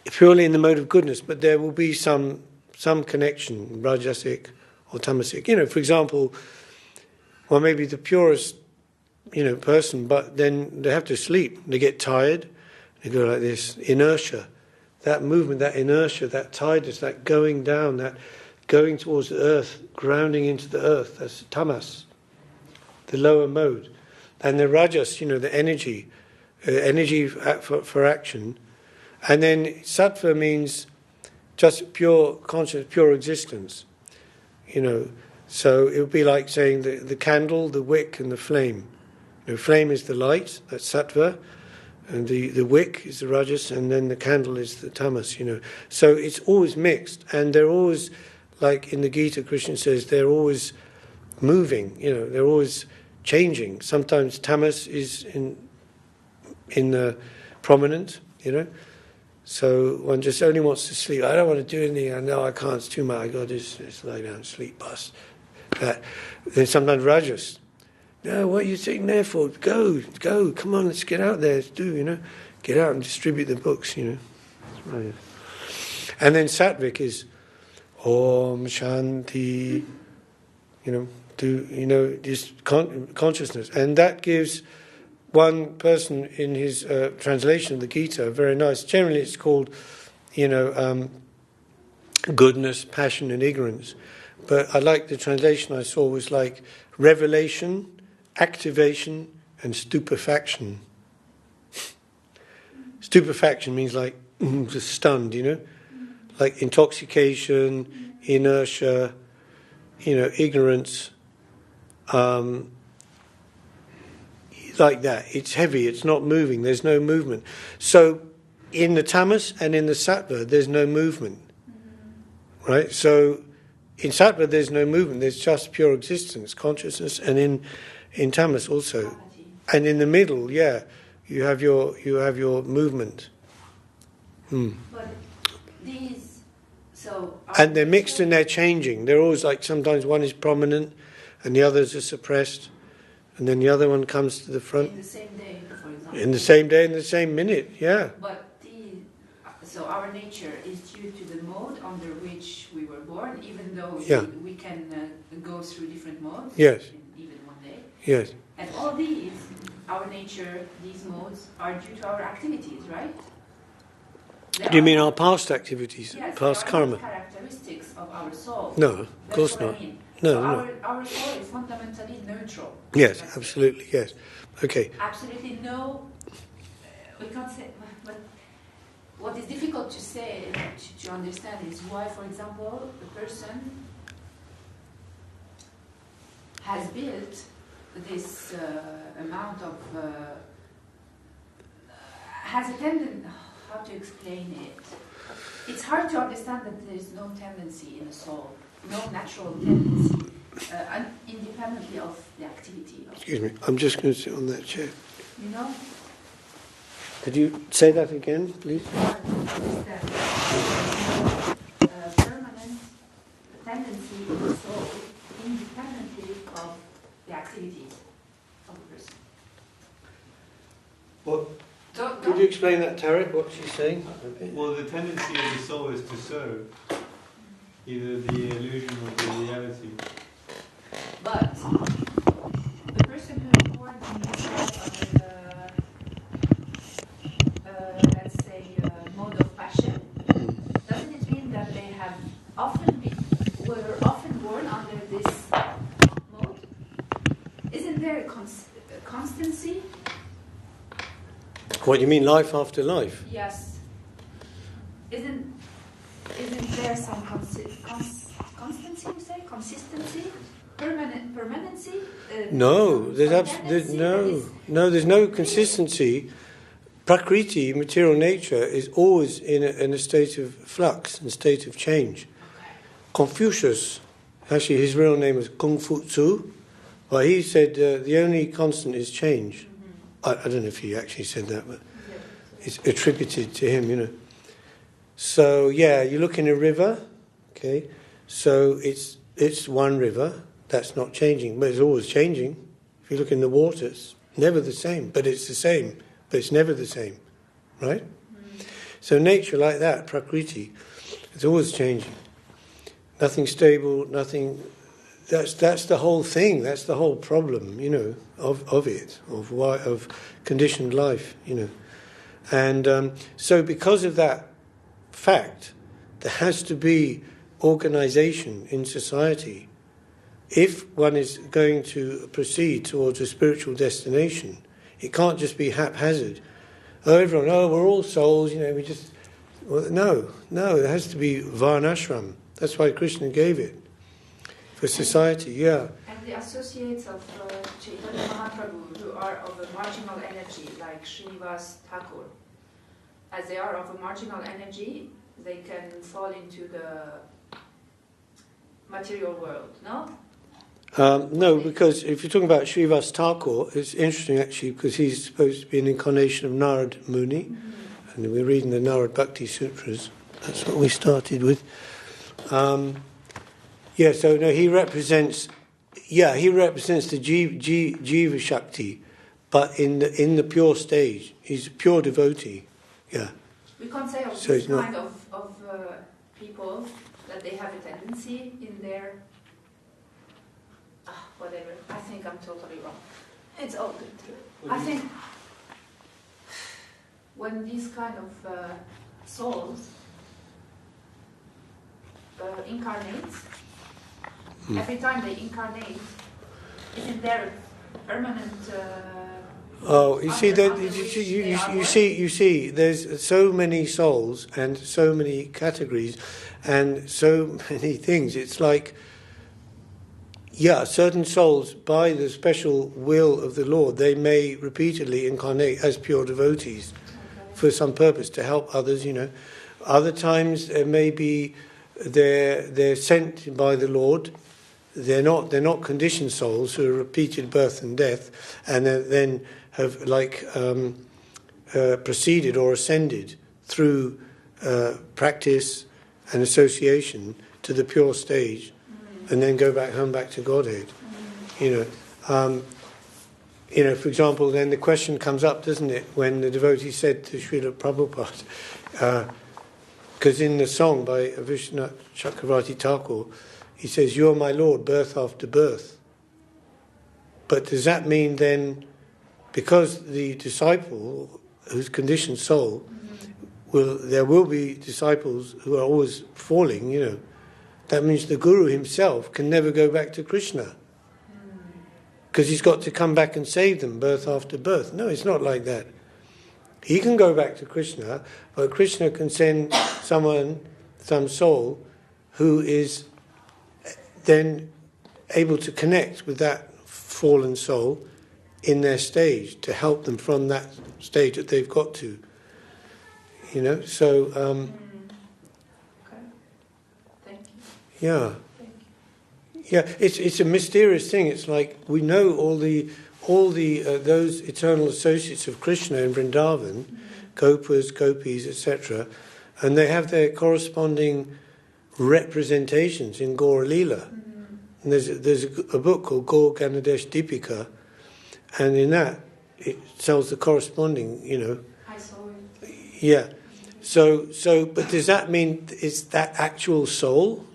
purely in the mode of goodness, but there will be some connection, rajasic or tamasic. For example, well, maybe the purest, person, but then they have to sleep. They get tired. They go like this, inertia, that movement, that inertia, that tiredness, that going down, that going towards the earth, grounding into the earth. That's tamas, the lower mode, and the rajas, the energy for action, and then sattva means just pure conscious, pure existence. So it would be like saying the candle, the wick, and the flame. The flame is the light, that's sattva, and the wick is the rajas, and then the candle is the tamas. So it's always mixed, and they're always, like in the Gita, Krishna says they're always moving. They're always changing. Sometimes tamas is in prominent. So one just only wants to sleep. I don't want to do anything. I know I can't. It's too much. I got to just lie down and sleep. Bus. That. Then sometimes rajas. No, what are you sitting there for? Go. Come on, let's get out there. Let's do. Get out and distribute the books. Right. And then sattvic is Om Shanti. Just consciousness, and that gives one person in his translation of the Gita very nice. Generally, it's called, goodness, passion, and ignorance. But I like the translation I saw was like revelation, activation, and stupefaction. Stupefaction means like just stunned, like intoxication, inertia, ignorance. Like that. It's heavy, it's not moving, there's no movement. So in the tamas and in the sattva, there's no movement. Right? So in sattva, there's no movement, there's just pure existence, consciousness, and in tamas also. And in the middle, you have your movement. But these, and they're mixed and they're changing. They're always like, sometimes one is prominent and the others are suppressed. And then the other one comes to the front. In the same day, for example. In the same day, in the same minute, yeah. But so our nature is due to the mode under which we were born, even though we can go through different modes. Yes. In even one day. Yes. And all these, our nature, these modes, are due to our activities, right? Do you mean our past activities, Yes, past they are karma? not characteristics of our soul. No, of That's course what I not. mean. No, So no. our soul is fundamentally neutral. Yes, That's it. absolutely, yes. Okay. Absolutely no. We can't say. But what is difficult to say to understand is why, for example, the person has built this amount of has a tendency. How to explain it? It's hard to understand that there is no tendency in the soul, no natural tendency, independently of the activity. Excuse me, I'm just going to sit on that chair. You know? Could you say that again, please? Hard to understand. Permanent tendency in the soul, independently of the activities of the person. What? Could you explain that, Tarek, what she's saying? Well, the tendency of the soul is to serve either the illusion or the reality. But the person who is born in the let's say, mode of passion, doesn't it mean that they have were often born under this mode? Isn't there a constancy? What do you mean, life after life? Yes. Isn't there some constancy, you say? Consistency? Permanency? No, some there's tendency that no, there's no consistency. Prakriti, material nature, is always in a state of flux and state of change. Confucius, actually his real name was Kung Fu Tzu, but he said the only constant is change. I don't know if he actually said that, but it's attributed to him, you know. So yeah, you look in a river, okay, so it's one river, that's not changing, but it's always changing. If you look in the water, it's never the same, but it's the same, but it's never the same, right? So nature like that, Prakriti, it's always changing. Nothing stable, nothing. That's the whole thing. That's the whole problem, you know, of conditioned life, you know, and so because of that fact, there has to be organisation in society. If one is going to proceed towards a spiritual destination, it can't just be haphazard. Everyone, we're all souls, you know. No, there has to be varnashram. That's why Krishna gave it. For society, yeah. And the associates of Chaitanya Mahaprabhu, who are of a marginal energy, like Srinivas Thakur, as they are of a marginal energy, they can fall into the material world, no? No, because if you're talking about Srinivas Thakur, it's interesting actually because he's supposed to be an incarnation of Narad Muni, and we're reading the Narad Bhakti Sutras. That's what we started with. So no, he represents the Jiva Shakti, but in the pure stage. He's a pure devotee. Yeah. We can't say of So this it's not- kind of people that they have a tendency in their whatever. I think I'm totally wrong. It's all good. I think when these kind of souls incarnate, every time they incarnate, isn't there a permanent? You see, there's so many souls and so many categories and so many things. It's like, certain souls, by the special will of the Lord, they may repeatedly incarnate as pure devotees for some purpose to help others. You know, other times there may be they're sent by the Lord. They're not conditioned souls who are repeated birth and death, and then have proceeded or ascended through practice and association to the pure stage, and then go back to Godhead. You know, for example, then the question comes up, doesn't it, when the devotee said to Srila Prabhupada, because in the song by Vishnu Chakravarti Thakur, he says, "You're my Lord, birth after birth." But does that mean then, because the disciple, who's conditioned soul, there will be disciples who are always falling, That means the Guru himself can never go back to Krishna. Because he's got to come back and save them, birth after birth. No, it's not like that. He can go back to Krishna, but Krishna can send some soul, who is then able to connect with that fallen soul in their stage, to help them from that stage that they've got to. So... Okay. Thank you. Yeah. Yeah, it's a mysterious thing. It's like we know all the those eternal associates of Krishna in Vrindavan, Gopas, Gopis, etc., and they have their corresponding representations in Gaura Leela. And there's a book called Gaur Ganadesh Deepika, and in that it tells the corresponding, I saw it. Yeah. So, but does that mean it's that actual soul?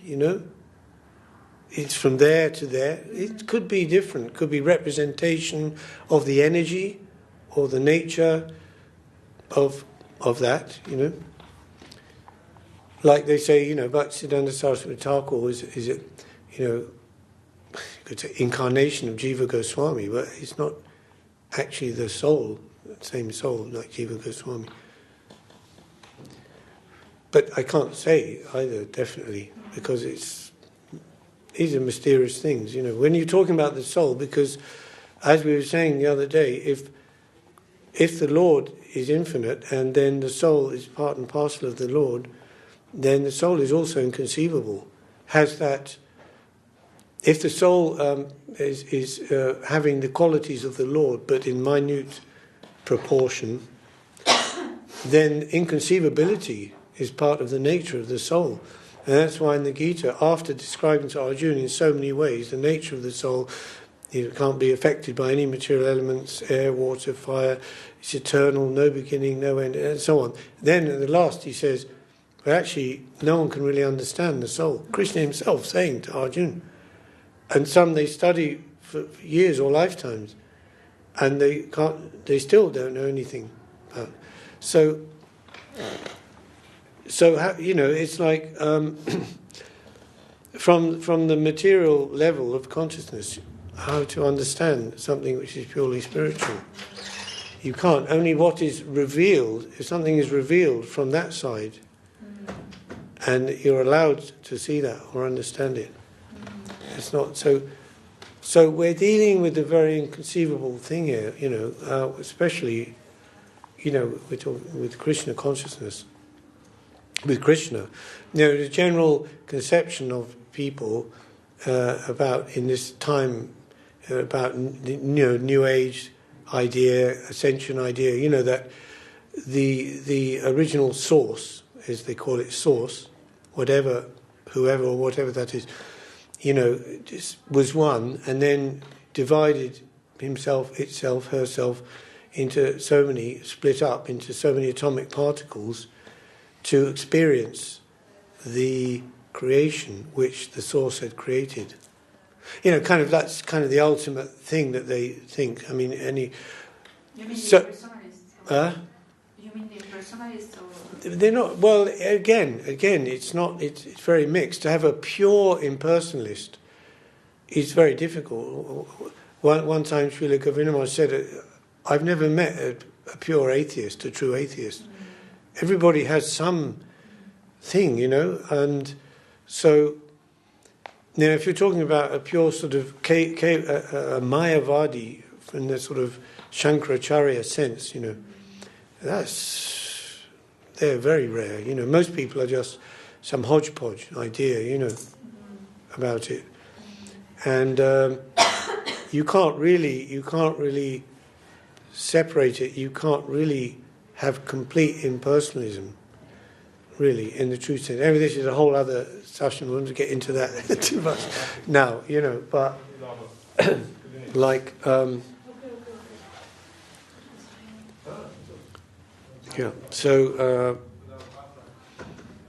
It's from there to there. It could be different. It could be representation of the energy or the nature of that. Like they say, Bhaktisiddhanta Saraswati Thakur is it, it's an incarnation of Jiva Goswami, but it's not actually the soul, same soul like Jiva Goswami. But I can't say either, definitely, because these are mysterious things, When you're talking about the soul, because as we were saying the other day, if the Lord is infinite and then the soul is part and parcel of the Lord, then the soul is also inconceivable. Has that? If the soul is having the qualities of the Lord, but in minute proportion, then inconceivability is part of the nature of the soul. And that's why in the Gita, after describing to Arjuna in so many ways the nature of the soul, it can't be affected by any material elements, air, water, fire, it's eternal, no beginning, no end, and so on. Then at the last he says, well, actually, no one can really understand the soul. Krishna himself saying to Arjuna. And some they study for years or lifetimes, and they still don't know anything about it. So it's like from the material level of consciousness, how to understand something which is purely spiritual. You can't. Only what is revealed, if something is revealed from that side, and you're allowed to see that or understand it. It's not so. So we're dealing with a very inconceivable thing here, especially, we're talking with Krishna consciousness. With Krishna, the general conception of people about in this time about New Age idea, ascension idea, that the original source, as they call it, source, whoever or whatever that is, just was one, and then divided himself, itself, herself into split up into so many atomic particles to experience the creation which the source had created. That's kind of the ultimate thing that they think. I mean, any... You mean so, the impersonalists? You mean the impersonalists? Or? They're not... Well, again, it's not... It's very mixed. To have a pure impersonalist is very difficult. One time Srila Govinda said, I've never met a pure atheist, a true atheist. Everybody has some thing, and so, if you're talking about a pure sort of a Mayavadi from the sort of Shankaracharya sense, they're very rare. Most people are just some hodgepodge idea, about it, and you can't really separate it. You can't really have complete impersonalism, really, in the true sense. I mean, this is a whole other session. I want to get into that too much now, but like, so,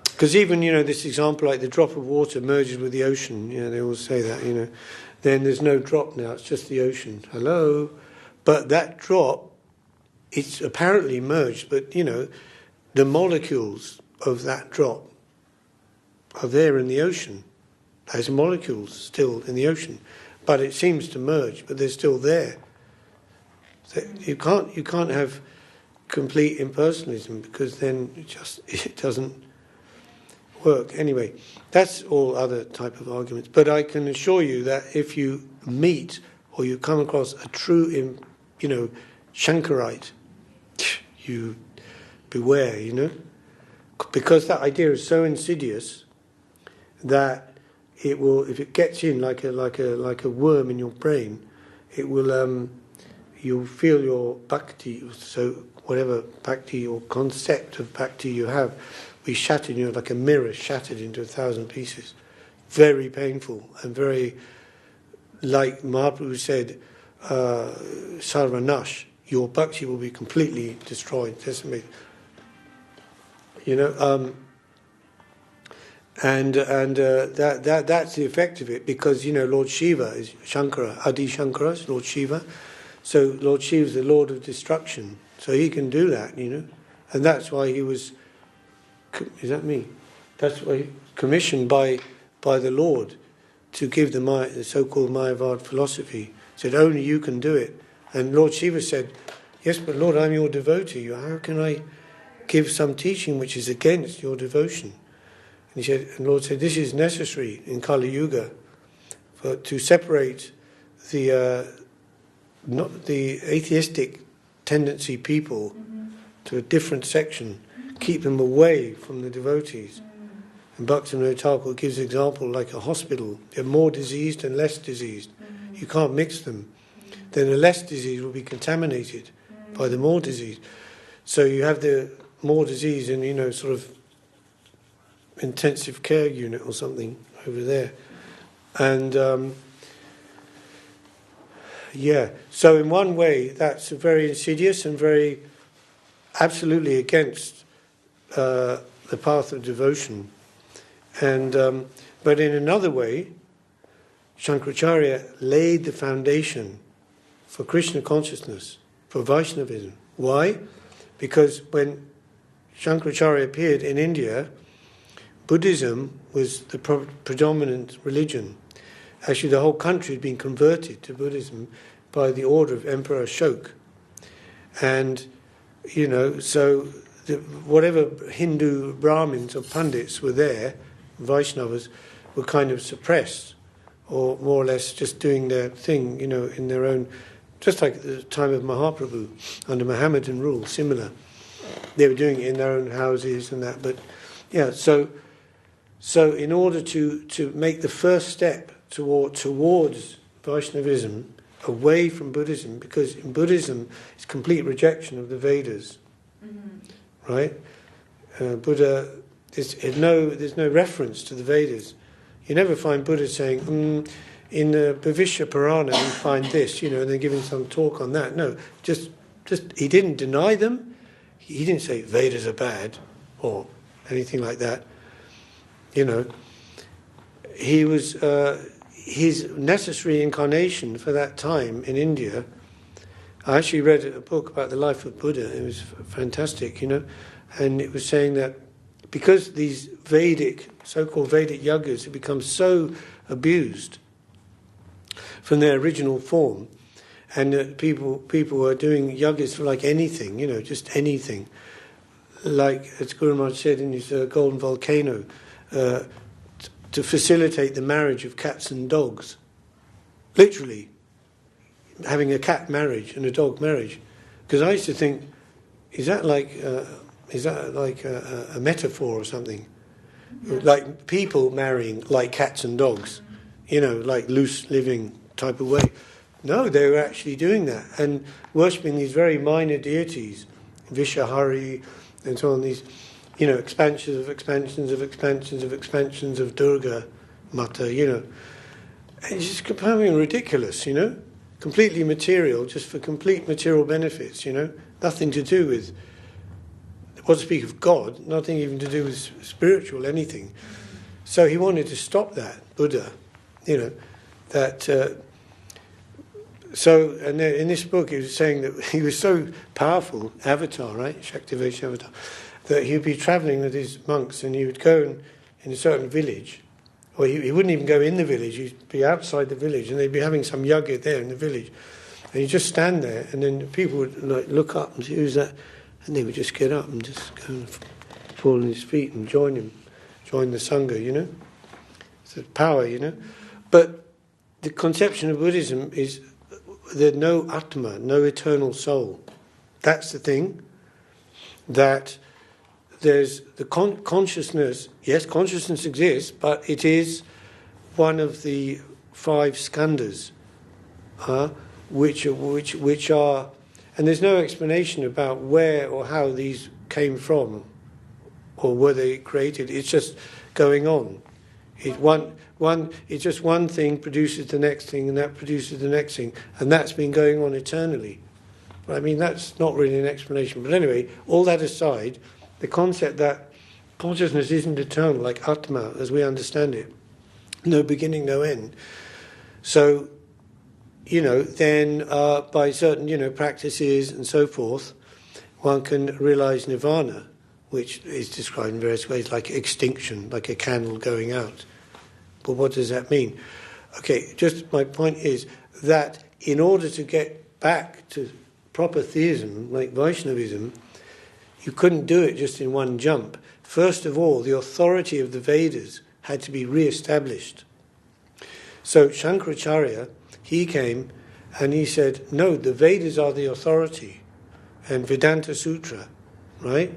because even, this example, like the drop of water merges with the ocean, they all say that, then there's no drop now, it's just the ocean. Hello? But that drop, it's apparently merged, but, the the molecules of that drop are there in the ocean as molecules still in the ocean, but it seems to merge, but they're still there. So you can't have complete impersonalism, because then it doesn't work. Anyway, that's all other type of arguments. But I can assure you that if you meet or you come across a true, Shankarite, you beware, because that idea is so insidious that it will, if it gets in like a worm in your brain, it will. You'll feel your bhakti, so whatever bhakti or concept of bhakti you have, be shattered, like a mirror shattered into 1,000 pieces. Very painful and very, like Mahaprabhu said, sarvanash, your bhakti will be completely destroyed, decimated. And that's the effect of it, because Lord Shiva is Shankara, Adi Shankara is Lord Shiva. So Lord Shiva is the Lord of destruction, so he can do that, and that's why he was. Is that me? That's why he commissioned by the Lord to give the so-called Mayavad philosophy. Said only you can do it, and Lord Shiva said, "Yes, but Lord, I'm your devotee. How can I give some teaching which is against your devotion?" And the Lord said, "This is necessary in Kali Yuga, to separate not the atheistic tendency people to a different section, keep them away from the devotees." And Bhaktivinoda Thakur gives an example like a hospital. You have more diseased and less diseased. You can't mix them. Then the less diseased will be contaminated by the more diseased. So you have the more disease in, sort of intensive care unit or something over there. And so in one way that's very insidious and very absolutely against the path of devotion. And but in another way, Shankaracharya laid the foundation for Krishna consciousness, for Vaishnavism. Why? Because when Shankaracharya appeared in India, Buddhism was the predominant religion. Actually, the whole country had been converted to Buddhism by the order of Emperor Ashoka. And, so whatever Hindu Brahmins or Pandits were there, Vaishnavas, were kind of suppressed, or more or less just doing their thing, in their own, just like at the time of Mahaprabhu, under Mohammedan rule, similar. They were doing it in their own houses and that, but, so in order to make the first step towards Vaishnavism, away from Buddhism, because in Buddhism it's complete rejection of the Vedas, right? Buddha, there's no reference to the Vedas. You never find Buddha saying, in the Bhavishya Purana we find this, and they're giving some talk on that. No, just he didn't deny them. He didn't say Vedas are bad or anything like that. He was his necessary incarnation for that time in India. I actually read a book about the life of Buddha. It was fantastic, and it was saying that because these so-called Vedic yagas have become so abused from their original form, and that people are doing yagas for like anything, just anything. Like as Guru Maharaj said in his Golden Volcano, to facilitate the marriage of cats and dogs. Literally, having a cat marriage and a dog marriage. Because I used to think, is that like a metaphor or something? Like people marrying like cats and dogs, like loose living type of way. No, they were actually doing that and worshipping these very minor deities, Vishahari and so on, these expansions of Durga Mata, It's just completely ridiculous, completely material, just for complete material benefits, nothing to do with, what to speak of God, nothing even to do with spiritual anything. So he wanted to stop that, Buddha, that... So, and in this book he was saying that he was so powerful, Avatar, right, Shaktivesha Avatar, that he would be travelling with his monks, and he would go in a certain village, or he wouldn't even go in the village, he'd be outside the village, and they'd be having some yajna there in the village, and he'd just stand there, and then people would like look up and say, who's that? And they would just get up and just go and fall on his feet and join him, join the Sangha, you know. It's a power, you know. But the conception of Buddhism is there's no Atma, no eternal soul. That's the thing. That there's the consciousness, yes, consciousness exists, but it is one of the 5 skandhas, which are, and there's no explanation about where or how these came from, or were they created. It's just going on. It's just one thing produces the next thing, and that produces the next thing, and that's been going on eternally. But I mean, that's not really an explanation. But anyway, all that aside, the concept that consciousness isn't eternal, like Atma, as we understand it, no beginning, no end. So, you know, then by certain, you know, practices and so forth, one can realize nirvana, which is described in various ways, like extinction, like a candle going out. But what does that mean? Okay, just my point is that in order to get back to proper theism, like Vaishnavism, you couldn't do it just in one jump. First of all, the authority of the Vedas had to be re-established. So Shankaracharya, he came and he said, no, the Vedas are the authority, and Vedanta Sutra, right?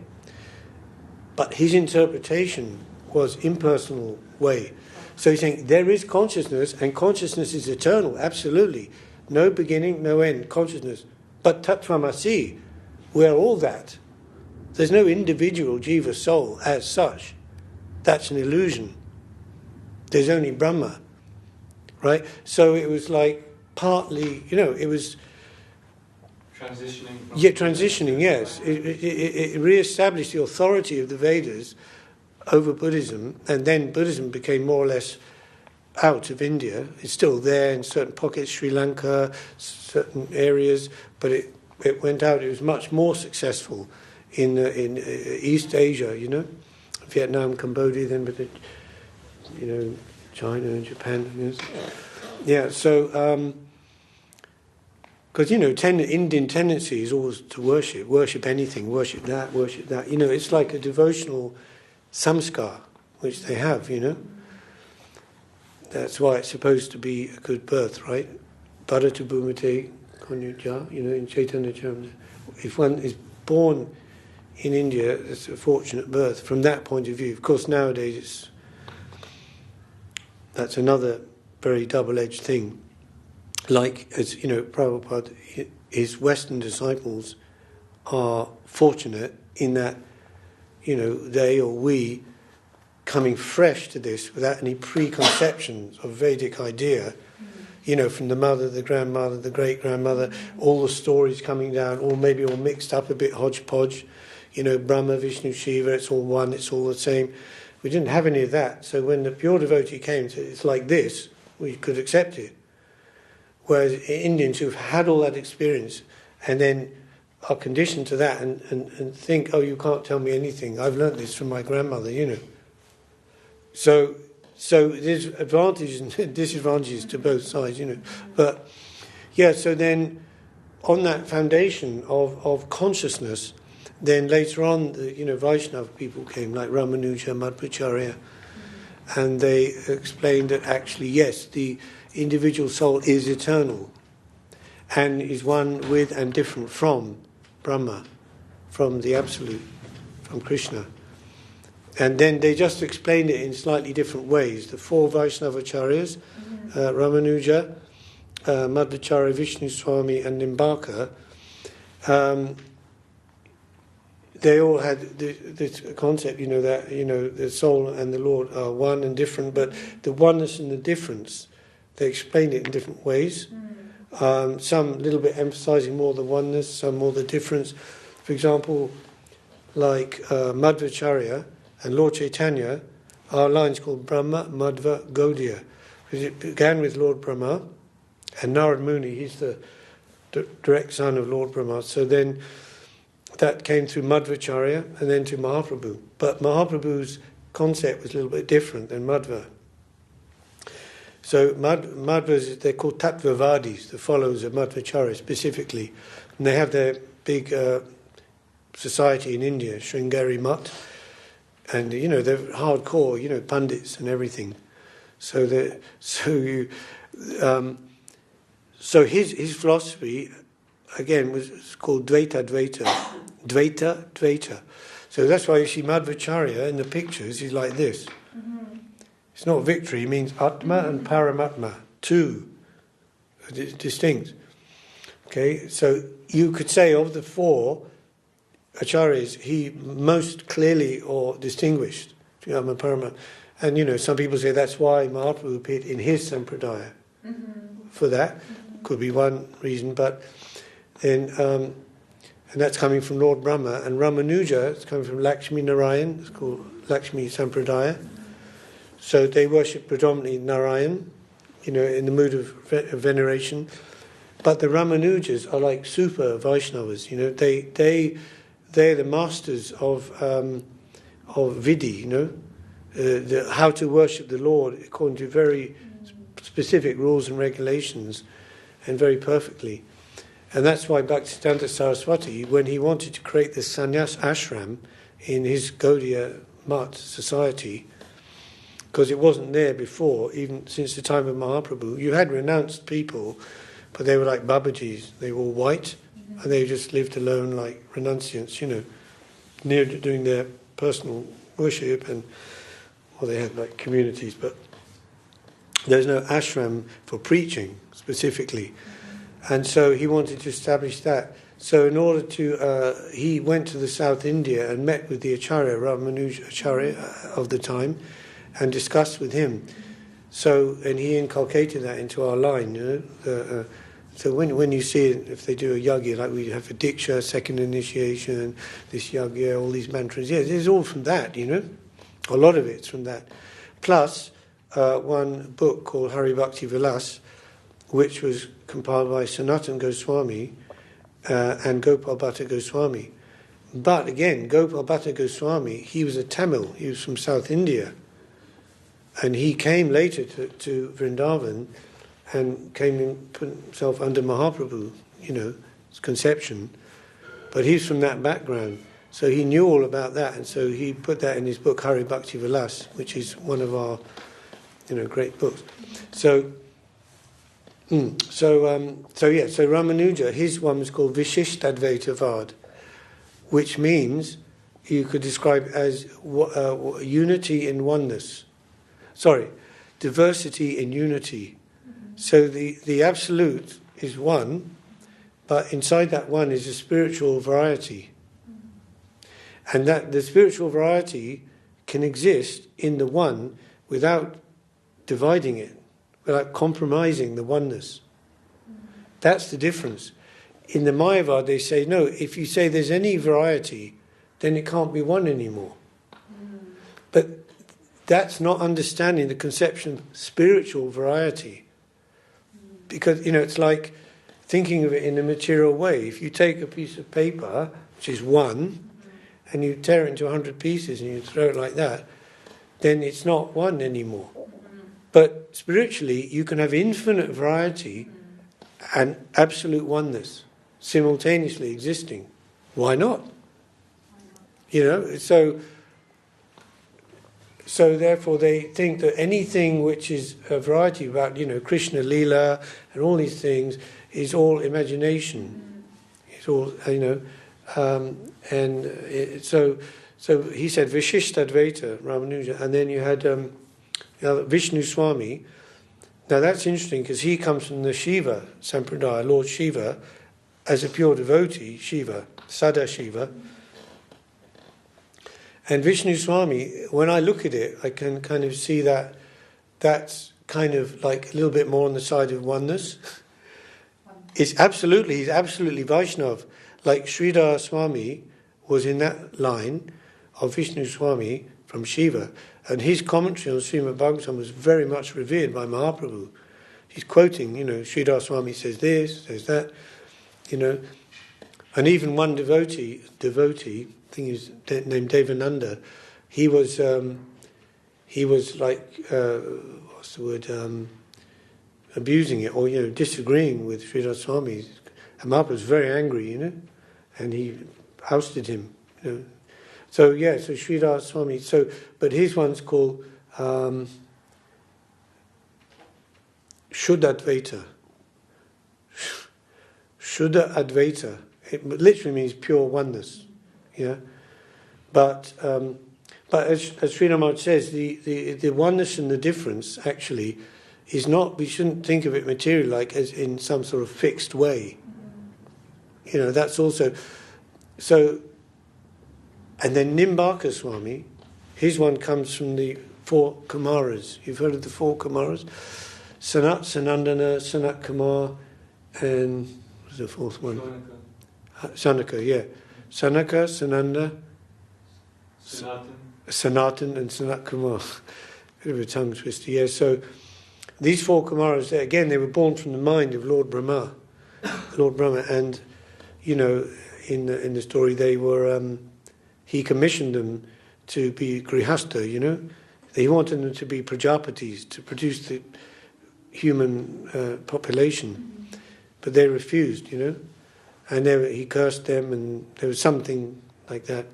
But his interpretation was impersonal way. So he's saying there is consciousness, and consciousness is eternal, absolutely. No beginning, no end, consciousness. But Tattvamasi, we're all that. There's no individual jiva soul as such. That's an illusion. There's only Brahma, right? So it was like partly, you know, it was... Transitioning. Transitioning, yes. It re-established the authority of the Vedas over Buddhism, and then Buddhism became more or less out of India. It's still there in certain pockets, Sri Lanka, certain areas, but it went out. It was much more successful in East Asia, you know, Vietnam, Cambodia, then with you know, China and Japan. Yes. Yeah, so because you know, Indian tendency is always to worship anything, worship that. You know, it's like a devotional samskar which they have. You know, that's why it's supposed to be a good birth, right? Bharata Bhumate Konyuja, you know, in Chaitanya Charamana. If one is born in India, it's a fortunate birth from that point of view. Of course, nowadays that's another very double-edged thing. Like, as you know, Prabhupada, his Western disciples are fortunate in that, you know, they or we coming fresh to this without any preconceptions of Vedic idea, you know, from the mother, the grandmother, the great-grandmother, all the stories coming down, or maybe all mixed up a bit, hodgepodge, you know, Brahma, Vishnu, Shiva, it's all one, it's all the same. We didn't have any of that. So when the pure devotee came to it's like this, we could accept it. Whereas Indians who've had all that experience and then are conditioned to that and think, oh, you can't tell me anything. I've learnt this from my grandmother, you know. So there's advantages and disadvantages to both sides, you know. But, yeah, so then on that foundation of consciousness, then later on, the, you know, Vaishnava people came, like Ramanuja, Madhvacharya, and they explained that actually, yes, the individual soul is eternal and is one with and different from Brahma, from the Absolute, from Krishna. And then they just explained it in slightly different ways. The 4 Vaishnavacharyas, Ramanuja, Madhvacharya, Vishnu Swami and Nimbaka, they all had this concept, you know, that, you know, the soul and the Lord are one and different, but the oneness and the difference, they explained it in different ways. Some a little bit emphasizing more the oneness, some more the difference. For example, like Madhvacharya and Lord Chaitanya are lines called Brahma, Madhva, Gaudiya. Because it began with Lord Brahma, and Narad Muni, he's the direct son of Lord Brahma. So then that came through Madhvacharya and then to Mahaprabhu. But Mahaprabhu's concept was a little bit different than Madhva. So Madhvas, they're called Tattvavadis, the followers of Madhvacharya specifically. And they have their big society in India, Sringeri Mutt. And, they're hardcore, pundits and everything. So his philosophy, again, was called Dvaita. So that's why you see Madhvacharya in the pictures, he's like this. Mm-hmm. It's not victory, it means Atma and Paramatma, two, distinct. Okay, so you could say of the four acharyas, he most clearly or distinguished Atma and Paramatma. And some people say that's why Mahaprabhu appeared in his sampradaya. Mm-hmm. For that, could be one reason, but then, and that's coming from Lord Brahma, and Ramanuja, it's coming from Lakshmi Narayan, it's called Lakshmi Sampradaya. So they worship predominantly Narayan, in the mood of veneration. But the Ramanujas are like super Vaishnavas, they're the masters of Vidhi, how to worship the Lord according to very specific rules and regulations, and very perfectly. And that's why Bhaktisiddhanta Saraswati, when he wanted to create this sannyas ashram in his Gaudiya Math society, because it wasn't there before, even since the time of Mahaprabhu, you had renounced people, but they were like Babajis, they were all white, and they just lived alone like renunciants, near doing their personal worship, and they had like communities, but there's no ashram for preaching specifically. And so he wanted to establish that. So in order to, he went to the South India and met with the Acharya, Ramanuja Acharya of the time, and discussed with him. So, and he inculcated that into our line, so when you see it, if they do a yagya, like we have a diksha, second initiation, this yagya, all these mantras, it's all from that, a lot of it's from that. Plus, one book called Hari Bhakti Vilas, which was compiled by Sanatan Goswami and Gopal Bhatta Goswami. But again, Gopal Bhatta Goswami, he was a Tamil, he was from South India. And he came later to Vrindavan and came and put himself under Mahaprabhu, his conception. But he's from that background. So he knew all about that. And so he put that in his book, Hari Bhakti Vilas, which is one of our, great books. So Ramanuja, his one was called Vishishtadvaitavad, which means you could describe as unity in oneness. Diversity in unity. So the absolute is one, but inside that one is a spiritual variety. And that the spiritual variety can exist in the one without dividing it, without compromising the oneness. That's the difference. In the Mayavad they say, no, if you say there's any variety, then it can't be one anymore. But that's not understanding the conception of spiritual variety. Because, it's like thinking of it in a material way. If you take a piece of paper, which is one, and you tear it into 100 pieces and you throw it like that, then it's not one anymore. But spiritually, you can have infinite variety and absolute oneness simultaneously existing. Why not? So therefore they think that anything which is a variety about, Krishna Leela and all these things is all imagination. It's all, so he said Vishishtadvaita, Ramanuja, and then you had Vishnu Swami. Now that's interesting because he comes from the Shiva Sampradaya, Lord Shiva, as a pure devotee, Shiva, Sada Shiva. And Vishnu Swami, when I look at it, I can kind of see that that's kind of like a little bit more on the side of oneness. He's absolutely Vaishnav. Like Sridhar Swami was in that line of Vishnu Swami from Shiva. And his commentary on Srimad Bhagavatam was very much revered by Mahaprabhu. He's quoting, Sridhar Swami says this, says that, And even one devotee, I think he was named Devananda, he was like, what's the word, abusing it, or disagreeing with Sridhar Swami. And Mahaprabhu was very angry, and he ousted him. So Sridhar Swami. But his one's called Shuddha Advaita. Shuddha Advaita. It literally means pure oneness. Yeah. But as Srila Maharaj says, the oneness and the difference actually is not. We shouldn't think of it materially like as in some sort of fixed way. That's also so. And then Nimbaka Swami, his one comes from the 4 Kumaras. You've heard of the 4 Kumaras? Sanat, Sanandana, Sanat Kumar, and what's the 4th one? Sanaka, yeah. Sanaka, Sananda, Sanatan, and Sanat Kumar. Bit of a tongue twister, yeah. So these 4 Kumaras, they were born from the mind of Lord Brahma. And, in the story, they were... he commissioned them to be grihastha, He wanted them to be prajapatis, to produce the human population. But they refused, And he cursed them, and there was something like that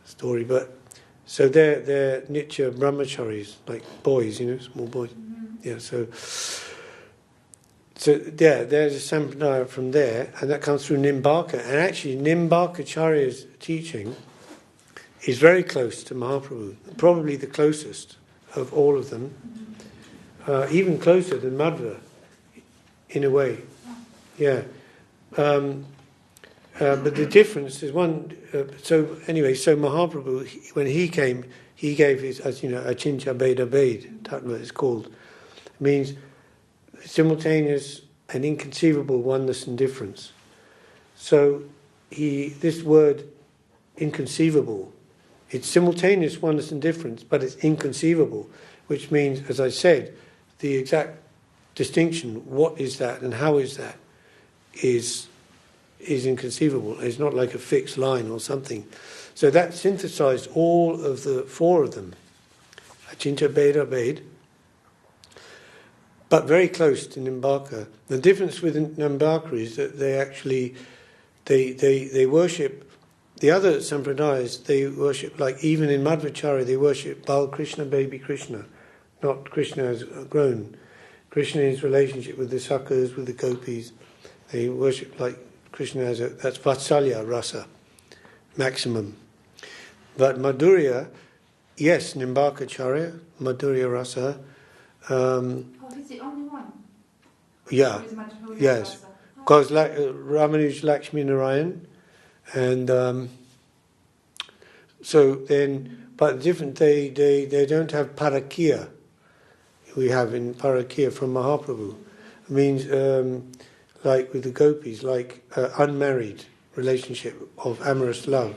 story. But so they're nitya brahmacharis, like boys, small boys. Yeah, so there's a sampradaya from there, and that comes through Nimbaka. And actually, Nimbakacharya's teaching is very close to Mahaprabhu, probably the closest of all of them, even closer than Madhva, in a way. Yeah. But the difference is one. So Mahaprabhu, when he came, he gave his, as Achincha Beda Bed, Tattva is called, means simultaneous and inconceivable oneness and difference. So this word inconceivable, it's simultaneous oneness and difference, but it's inconceivable, which means, as I said, the exact distinction, what is that and how is that, is inconceivable. It's not like a fixed line or something. So that synthesized all of the 4 of them. Achincha Beda Bed, but very close to Nimbaka. The difference with Nimbaka is that they actually they worship the other sampradayas. They worship, like even in Madhvacharya, they worship Bal Krishna, baby Krishna, not Krishna as grown. Krishna in his relationship with the sakhas, with the gopis. They worship like Krishna as that's Vatsalya rasa, maximum. But Madhurya, yes, Nimbakacharya, Madhurya rasa. He's the only one. Yeah, yes. Because Ramanuj Lakshmi Narayan, and but different. They don't have parakya. We have in parakya from Mahaprabhu. It means like with the gopis, like unmarried relationship of amorous love.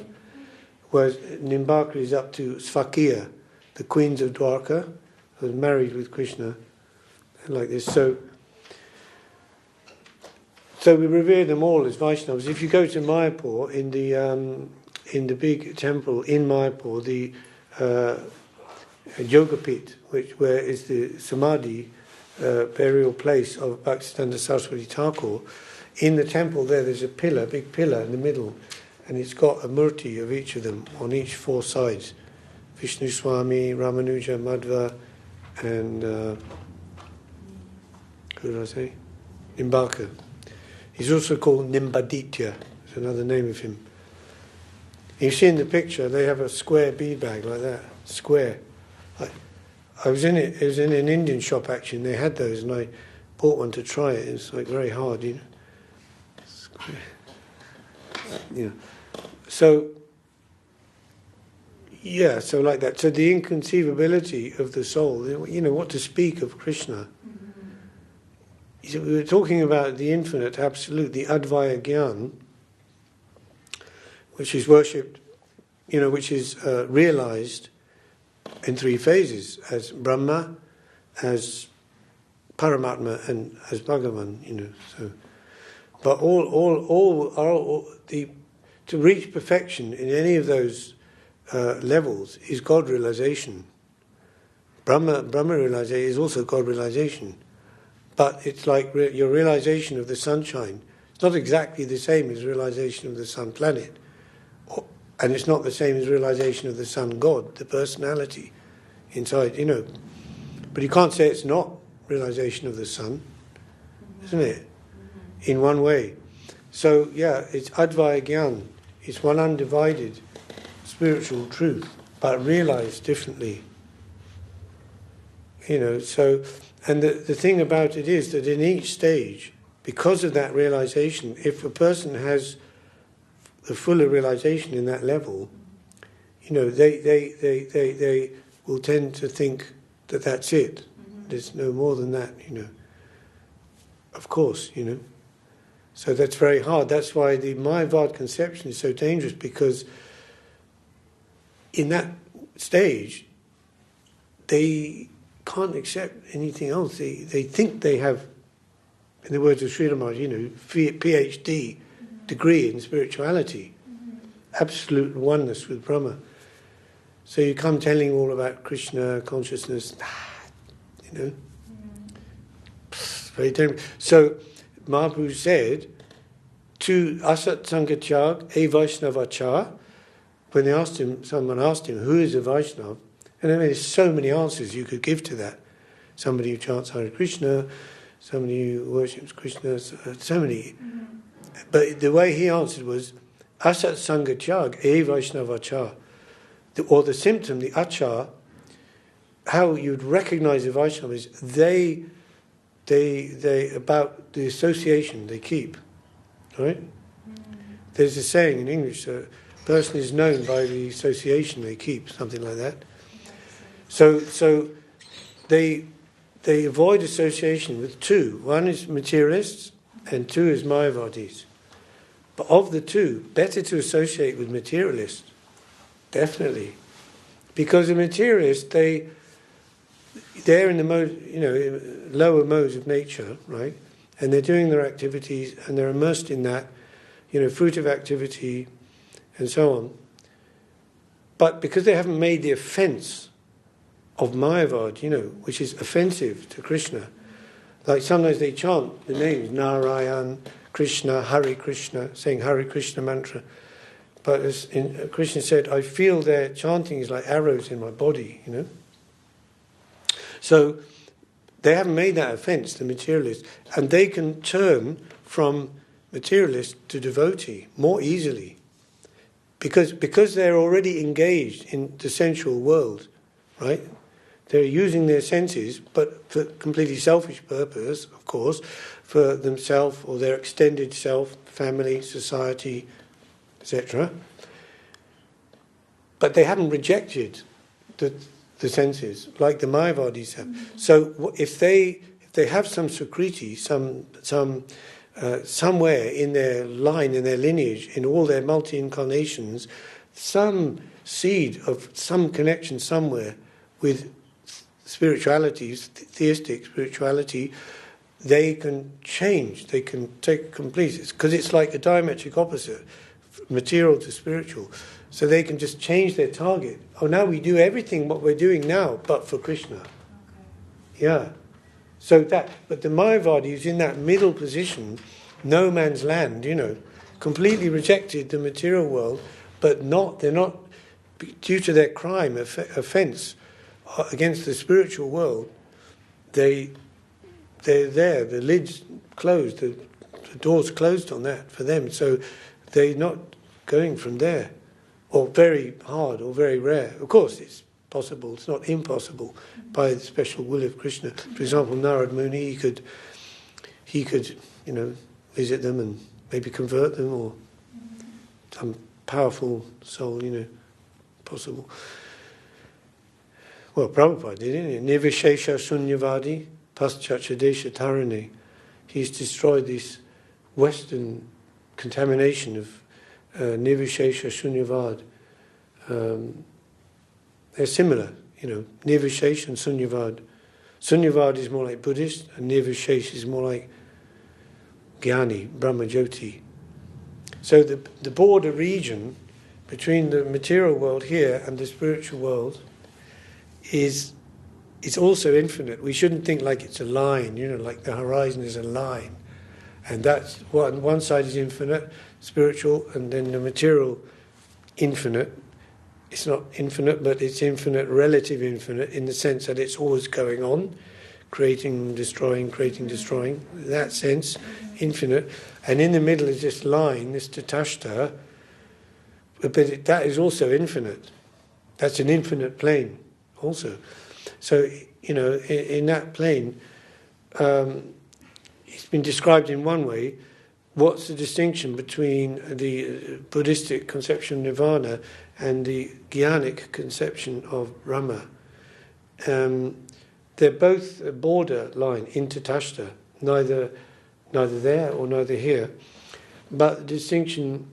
Whereas Nimbaka is up to Svakya, the queens of Dwarka, who was married with Krishna, and like this. So we revere them all as Vaishnavas. If you go to Mayapur, in the big temple in Mayapur, the Yogapit, where is the Samadhi burial place of Bhaktisiddhanta Saraswati Thakur, in the temple there's a pillar, big pillar in the middle, and it's got a murti of each of them on each 4 sides. Vishnu Swami, Ramanuja, Madhva, and who did I say? Nimbaka. He's also called Nimbaditya. It's another name of him. You see in the picture, they have a square bead bag like that, square. It was in an Indian shop actually, and they had those, and I bought one to try it. It's like very hard, Square. Yeah. So like that. So the inconceivability of the soul, what to speak of Krishna. We were talking about the infinite absolute, the Advaya Gyan, which is worshipped, which is realized in 3 phases, as Brahma, as Paramatma, and as Bhagavan, So But to reach perfection in any of those levels is God realization. Brahma realization is also God realization. But it's like your realization of the sunshine. It's not exactly the same as realization of the sun planet. And it's not the same as realization of the sun God, the personality inside, But you can't say it's not realization of the sun, isn't it? In one way. So, it's Advaya Gyan. It's one undivided spiritual truth, but realized differently. So, and the thing about it is that in each stage, because of that realization, if a person has the fuller realization in that level, they will tend to think that that's it. There's no more than that, Of course, So that's very hard. That's why the Mayavad conception is so dangerous, because in that stage, they can't accept anything else. They think they have, in the words of Sri Ramanuja, PhD degree in spirituality, absolute oneness with Brahma. So you come telling all about Krishna consciousness, very dangerous. So Mahaprabhu said to Asat Sangatyag e Vaishnavachar, when someone asked him, who is a Vaishnava? And there's so many answers you could give to that. Somebody who chants Hare Krishna, somebody who worships Krishna, so many. But the way he answered was, Asat Sangatyag e Vaishnavachar. Or the symptom, the achar, how you'd recognize the Vaishnava is they about the association they keep, right? There's a saying in English, a person is known by the association they keep, something like that. So they avoid association with two. One is materialists and two is Mayavadis. But of the two, better to associate with materialists, definitely. Because the materialists, they're in the lower modes of nature, right? And they're doing their activities and they're immersed in that, fruitive activity and so on. But because they haven't made the offence of Mayavad, which is offensive to Krishna, like sometimes they chant the names Narayan, Krishna, Hare Krishna, saying Hare Krishna mantra. But as Krishna said, I feel their chanting is like arrows in my body, So they haven't made that offence, the materialist, and they can turn from materialist to devotee more easily. Because they're already engaged in the sensual world, right? They're using their senses, but for completely selfish purpose, of course, for themselves or their extended self, family, society, etc. But they haven't rejected the senses like the Mayavadis have. So if they have some Sukriti, somewhere in their line, in their lineage, in all their multi-incarnations, some seed of some connection somewhere with spirituality, theistic spirituality, they can change, they can take complete, because it's like a diametric opposite, material to spiritual. So they can just change their target. Oh, now we do everything what we're doing now, but for Krishna. Okay. Yeah. So but the Mayavadi is in that middle position, no man's land, completely rejected the material world, but they're not, due to their crime, offence against the spiritual world, they're there, the lid's closed, the door's closed on that for them, so they're not going from there, or very hard, or very rare. Of course, it's possible, it's not impossible, by the special will of Krishna. For example, Narad Muni, he could, visit them and maybe convert them, or some powerful soul, possible. Well, Prabhupada did, didn't he? Nirvishesha Sunyavadi Paschachadesha Tarani. He's destroyed this Western contamination of Nirvishesha Sunyavad. They're similar, Nirvishesh and Sunyavad. Sunyavad is more like Buddhist, and Nirvishesh is more like Jnani, Brahma Jyoti. So the border region between the material world here and the spiritual world is also infinite. We shouldn't think like it's a line, like the horizon is a line. And that's one side is infinite, spiritual, and then the material infinite. It's not infinite, but it's infinite, relative infinite, in the sense that it's always going on, creating, destroying. In that sense, infinite. And in the middle is this line, this tatashta, but that is also infinite. That's an infinite plane also. So, in that plane, it's been described in one way. What's the distinction between the Buddhistic conception of nirvana and the Jnanic conception of Brahma? They're both a borderline in tatashta, neither there or neither here. But the distinction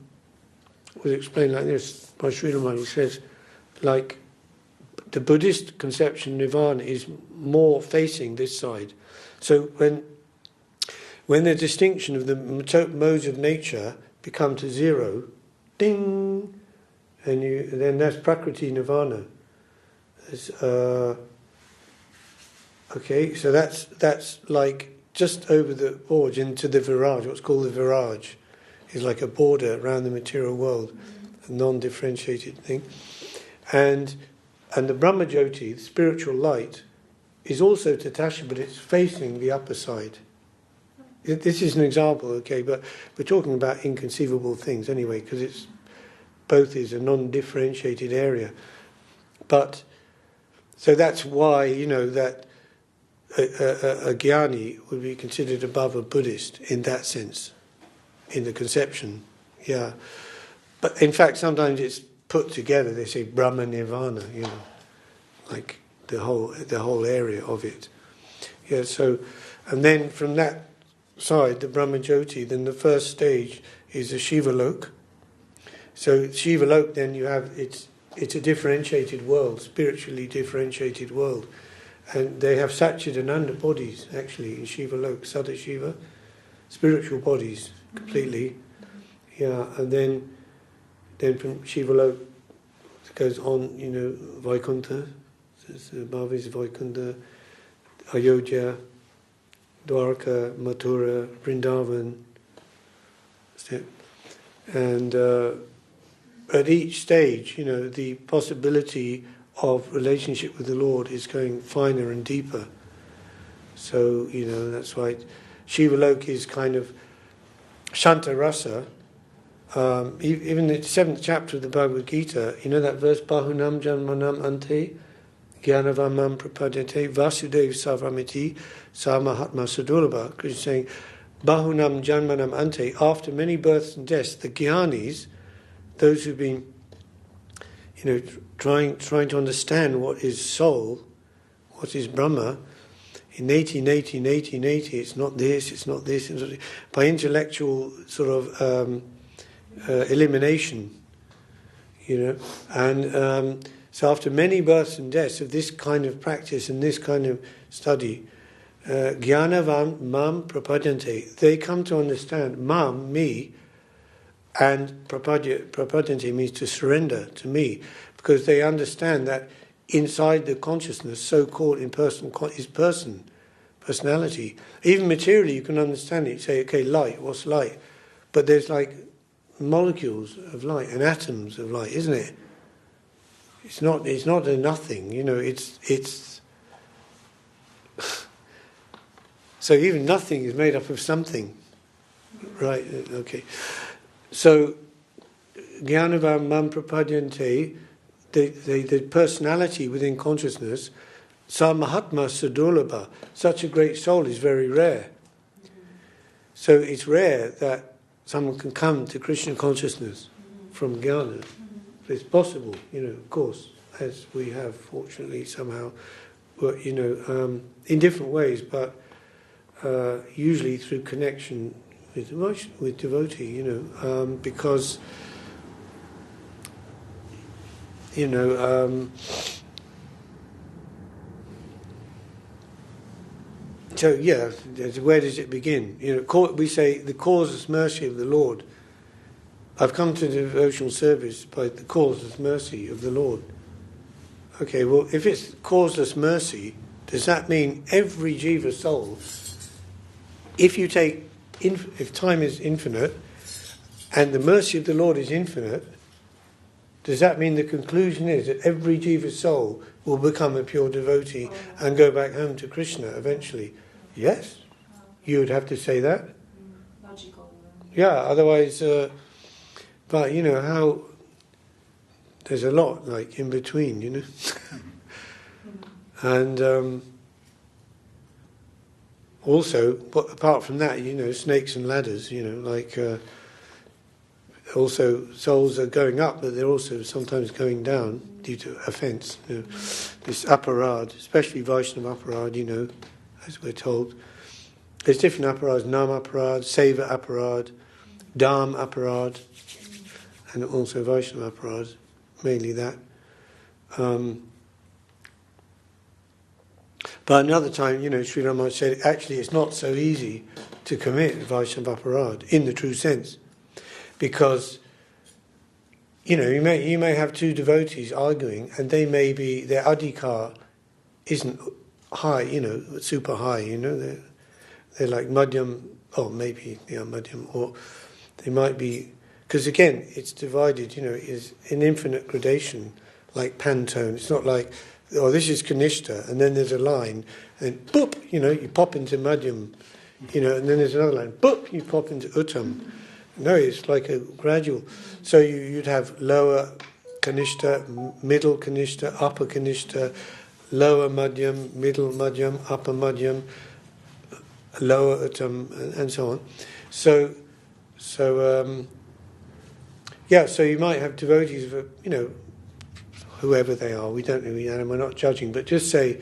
was explained like this. By Sri Ramani says, like, the Buddhist conception of nirvana is more facing this side. So when the distinction of the modes of nature become to zero, ding, and then that's prakriti nirvana. Okay, so that's like just over the border into the viraj. What's called the viraj is like a border around the material world, a non-differentiated thing, and the Brahma Jyoti, the spiritual light, is also tatashta, but it's facing the upper side. This is an example, okay, but we're talking about inconceivable things anyway, because it's both is a non-differentiated area. But so that's why that a jnani would be considered above a Buddhist in that sense, in the conception. Yeah, but in fact sometimes it's put together. They say Brahma Nirvana, like the whole area of it. Yeah. So, and then from that side, the Brahma Jyoti, then the first stage is the Shiva Lok. So Shiva Lok, then you have it's a differentiated world, spiritually differentiated world, and they have Satchidananda bodies actually in Shiva Lok, Sada Shiva, spiritual bodies completely. Yeah, and then from Shiva Lok it goes on, Vaikuntha, above is Vaikuntha, Ayodhya, Dwarka, Mathura, Vrindavan, and at each stage, the possibility of relationship with the Lord is going finer and deeper. So, that's why Shiva Lok is kind of Shanta Rasa. Even the 7th chapter of the Bhagavad Gita, that verse, Bahunam Janmanam Ante, Jnanavamam Prapadyate, Vasudev Savramiti, Samahatma Sadurabha. Krishna is saying, Bahunam Janmanam Ante, after many births and deaths, the Jnanis, those who've been, trying to understand what is soul, what is Brahma, in 80, it's not this, it's not this, by intellectual sort of elimination, and so after many births and deaths of this kind of practice and this kind of study, Jnanavam Mam Prapadyante, they come to understand Mam, me, and Prapadyante means to surrender to me, because they understand that inside the consciousness, so-called impersonal, is personality. Even materially you can understand it. You say, okay, light, what's light? But there's like molecules of light and atoms of light, isn't it? It's not a nothing, it's so even nothing is made up of something. Right, okay. So Jnanavam Mam Prapadyante, the personality within consciousness, Sa Mahatma Sadurlabha, such a great soul is very rare. So it's rare that someone can come to Krishna consciousness from jnana. It's possible, of course, as we have fortunately somehow, in different ways, but usually through connection with devotee, because So yeah, where does it begin? We say the causeless mercy of the Lord. I've come to devotional service by the causeless mercy of the Lord. Okay, well, if it's causeless mercy, does that mean every jiva soul? If you take, if time is infinite, and the mercy of the Lord is infinite, does that mean the conclusion is that every jiva soul will become a pure devotee and go back home to Krishna eventually? Yes, you would have to say that. Logical. Yeah, otherwise, but how, there's a lot like in between, and also, but apart from that, snakes and ladders, also souls are going up, but they're also sometimes going down due to offence. This aparad, especially Vaishnava aparad, as we're told. There's different aparads: nam aparad, seva aparad, dham aparad, and also Vaishnava aparad, mainly that. But another time, Sri Rama said, actually it's not so easy to commit Vaishnava aparad in the true sense. Because, you may have two devotees arguing, and their adhikar isn't high, super high, they're like madhyam, or maybe they are madhyam, or they might be, because again, it's divided, is an infinite gradation, like Pantone. It's not like, this is Kanishta, and then there's a line, and boop, you pop into madhyam, and then there's another line, boop, you pop into uttam. No, it's like a gradual. So you'd have lower Kanishta, middle Kanishta, upper Kanishta, lower Madhyam, middle Madhyam, upper Madhyam, lower Uttam, and so on. So you might have devotees of, whoever they are. We don't know, and we're not judging, but just say,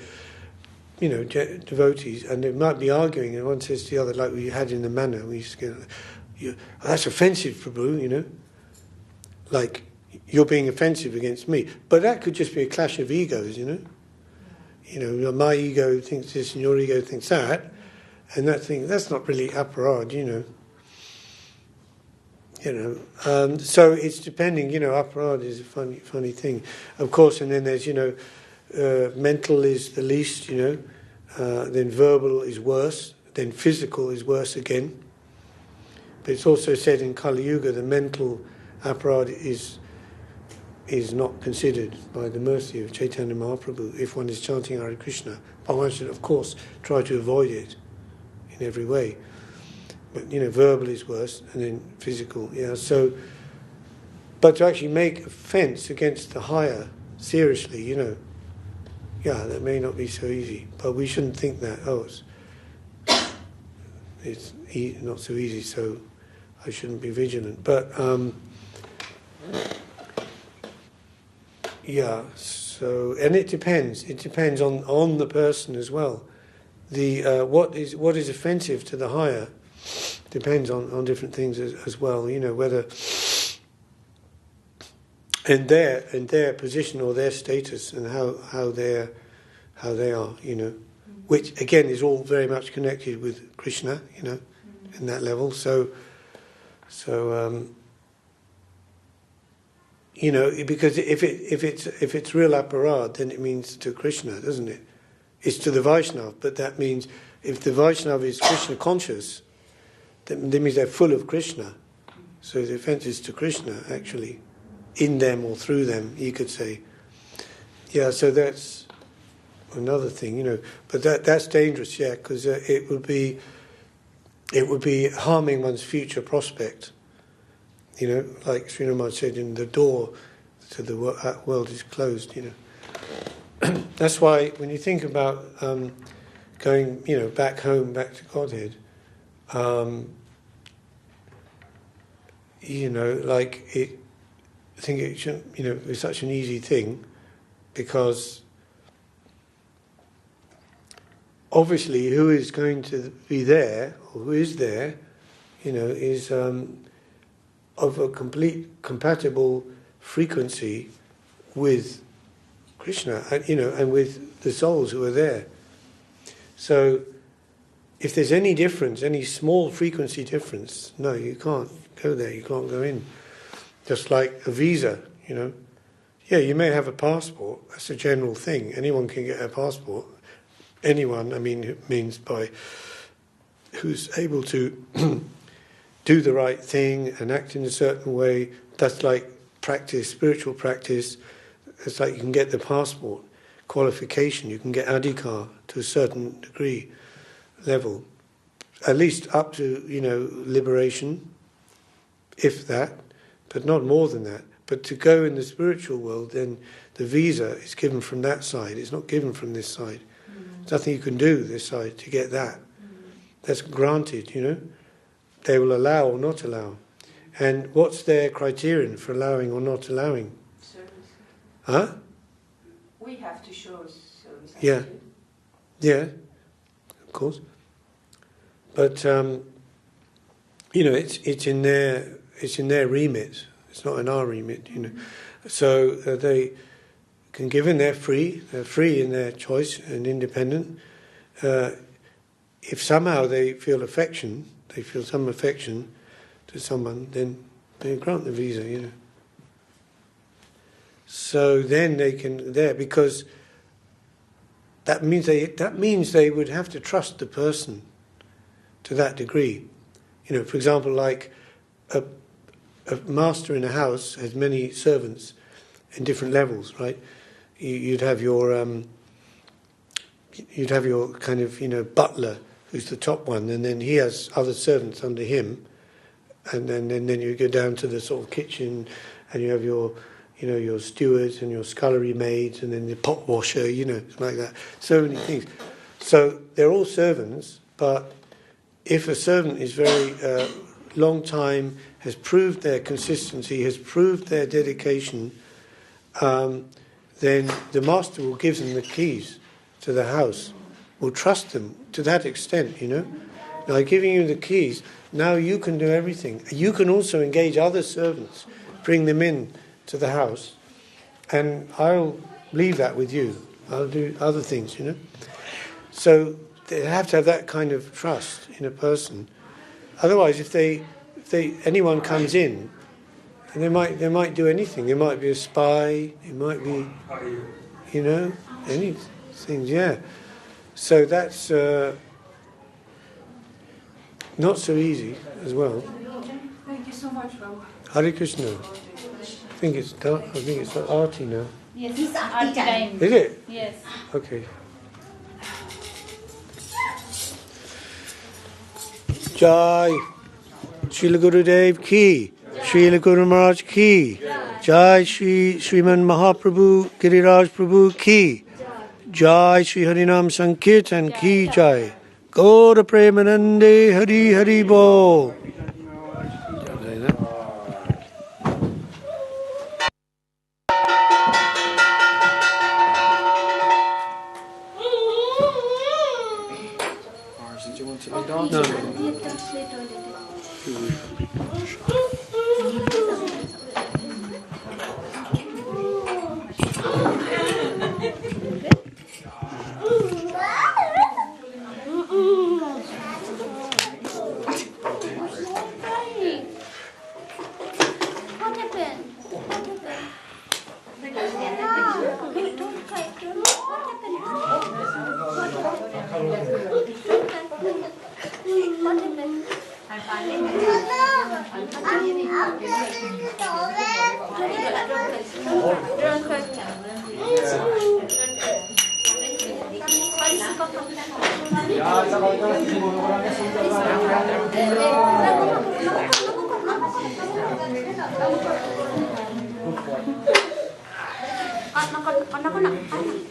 devotees, and they might be arguing, and one says to the other, like we had in the manna, we used to go, that's offensive, Prabhu, like you're being offensive against me. But that could just be a clash of egos, my ego thinks this and your ego thinks that, and that's not really aparad, so it's depending, aparad is a funny thing, of course, and then there's, mental is the least, then verbal is worse, then physical is worse again. But it's also said in Kali Yuga the mental aparad is not considered by the mercy of Chaitanya Mahaprabhu if one is chanting Hare Krishna. But one should, of course, try to avoid it in every way. But, verbal is worse, and then physical, so... But to actually make offence against the higher, seriously, that may not be so easy. But we shouldn't think that, it's not so easy, so I shouldn't be vigilant. But so, and it depends. It depends on the person as well. The what is offensive to the higher depends on different things as well. Whether and their position or their status and how they are. Which again is all very much connected with Krishna. In that level. So because if it's real aparad, then it means to Krishna, doesn't it? It's to the Vaishnava, but that means if the Vaishnava is Krishna conscious, that means they're full of Krishna. So the offence is to Krishna, actually, in them or through them, you could say. Yeah, so that's another thing, But that's dangerous, because it would be harming one's future prospect. Like Sri Rama said, the door to the world is closed, That's why when you think about going, back home, back to Godhead, I think it shouldn't, it's such an easy thing, because obviously who is going to be there, or who is there, is of a complete compatible frequency with Krishna, and with the souls who are there. So if there's any difference, any small frequency difference, no, you can't go there, you can't go in. Just like a visa, you know. Yeah, you may have a passport, that's a general thing. Anyone can get a passport. Anyone, I mean, it means by who's able to do the right thing and act in a certain way. That's like practice, spiritual practice. It's like you can get the passport qualification, you can get adhikar to a certain degree, level, at least up to, you know, liberation, if that, but not more than that. But to go in the spiritual world, then the visa is given from that side, it's not given from this side. There's nothing you can do this side to get that. That's granted, you know. They will allow or not allow. And what's their criterion for allowing or not allowing? Service. Huh? We have to show service. Yeah. Yeah, of course. But you know, it's in their remit. It's not in our remit, you know. So they can give in. They're free in their choice and independent. If somehow they feel affection, they feel some affection to someone, then they grant the visa, you know. So then they can there, because that means they would have to trust the person to that degree. You know, for example, like a master in a house has many servants in different levels, right? You'd have your kind of, you know, butler, who's the top one, and then he has other servants under him, and then you go down to the sort of kitchen, and you have your, you know, your stewards and your scullery maids, and then the pot washer, you know, like that. So many things. So they're all servants, but if a servant is very long time, has proved their consistency, has proved their dedication, then the master will give them the keys to the house, will trust them to that extent, you know. By giving you the keys, now you can do everything. You can also engage other servants, bring them in to the house, and I'll leave that with you. I'll do other things, you know. So they have to have that kind of trust in a person. Otherwise, if anyone comes in, and they might do anything. They might be a spy. It might be, you know, any things. Yeah. So that's not so easy as well. Thank you so much, Prabhu. Hare Krishna. I think it's Aarti now. Yes, it's Aarti time. Is it? Yes. Okay. Jai Srila Gurudev ki, Srila Guru Maharaj ki, Jai Shri Sriman Mahaprabhu Giriraj Prabhu ki, Jai Shri Harinam Sankirtan ki Jai, Gaura Premanande Hari Hari Bol.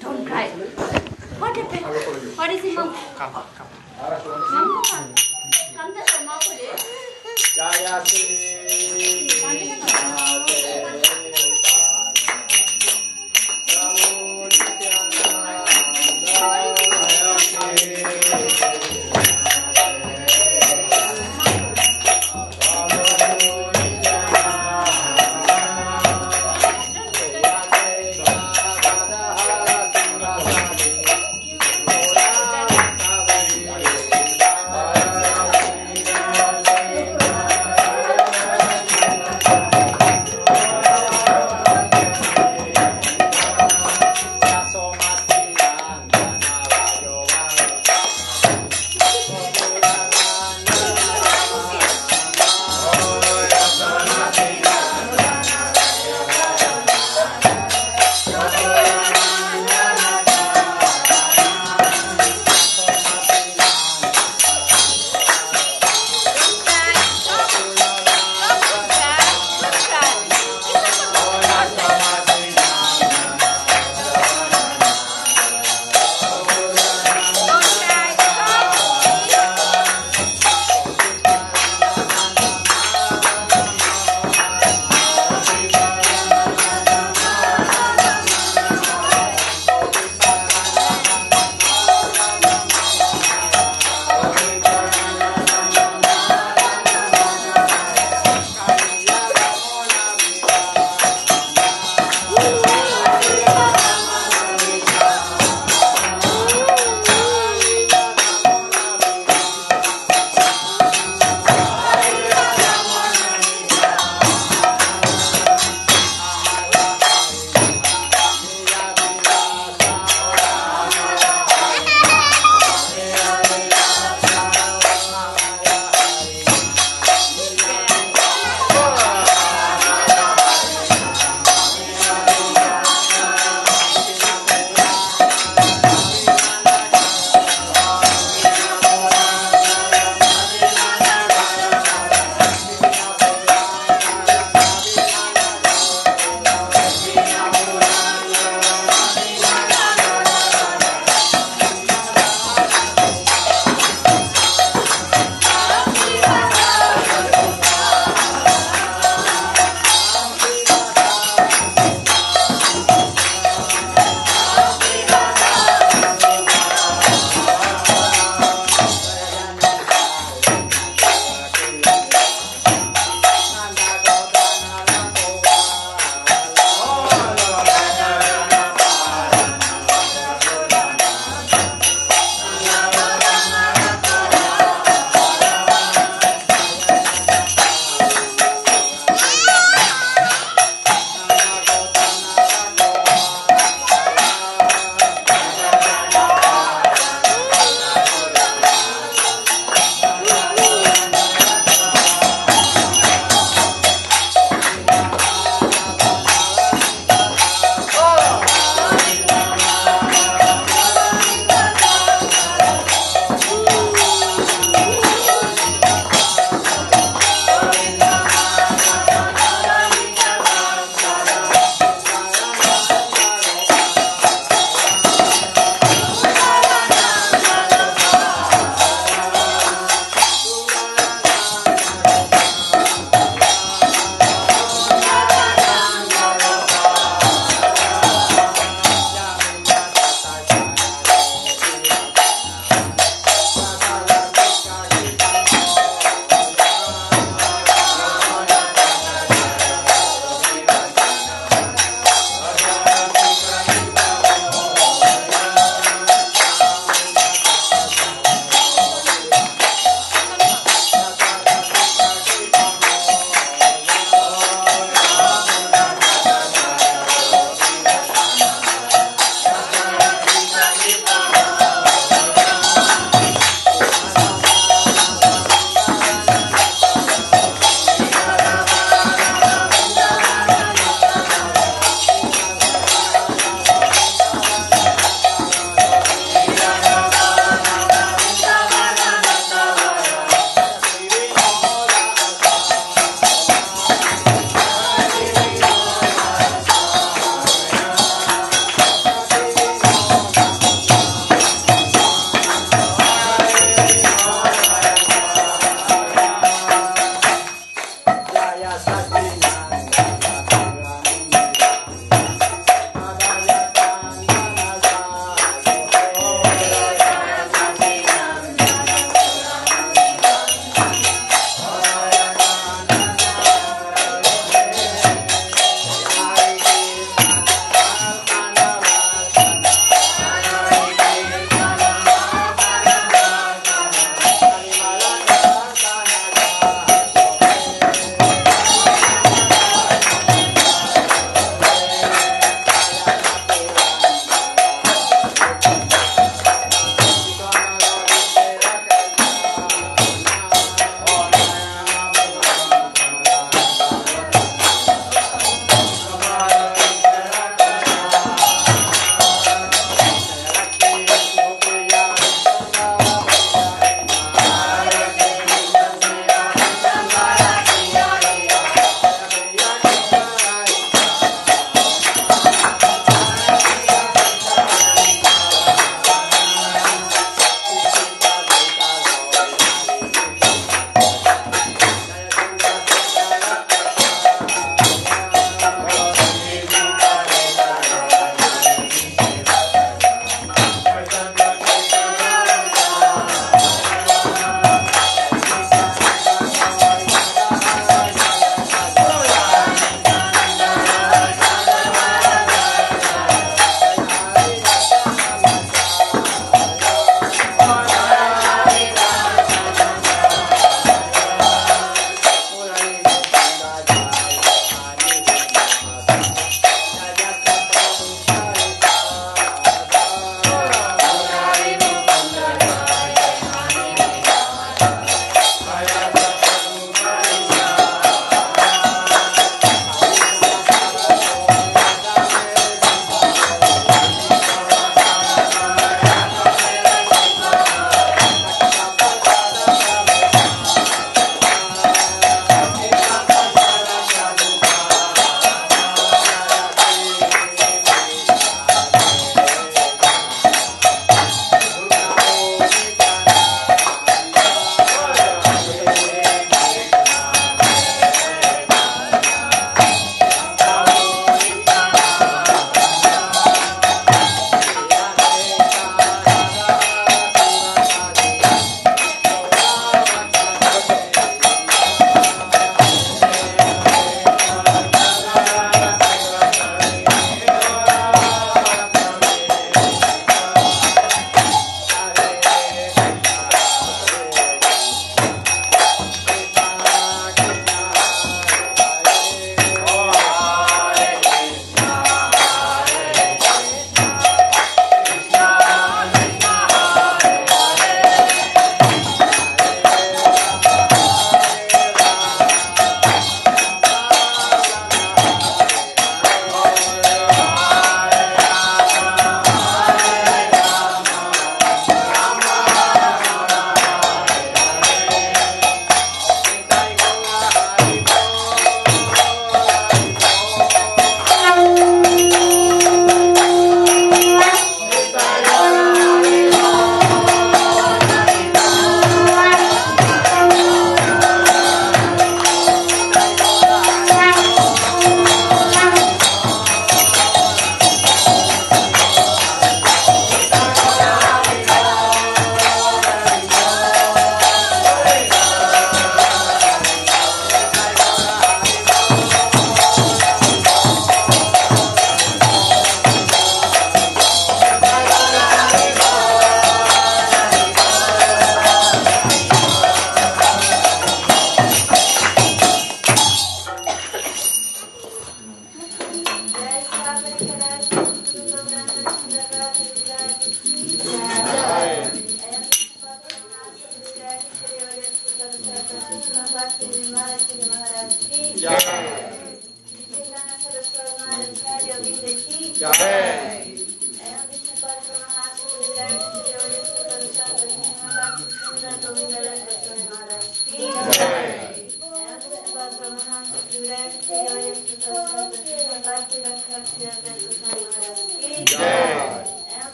Don't cry. What happened? What is it, Mom? Mom, come to Mom.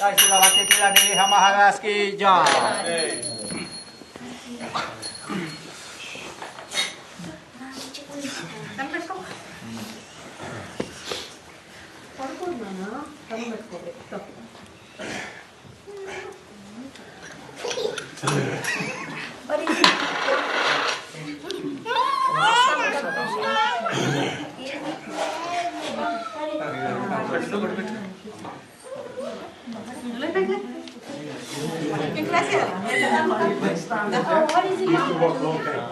Jai Srila Bhakti Devi Maharaj ki jai. Gracias. What is it?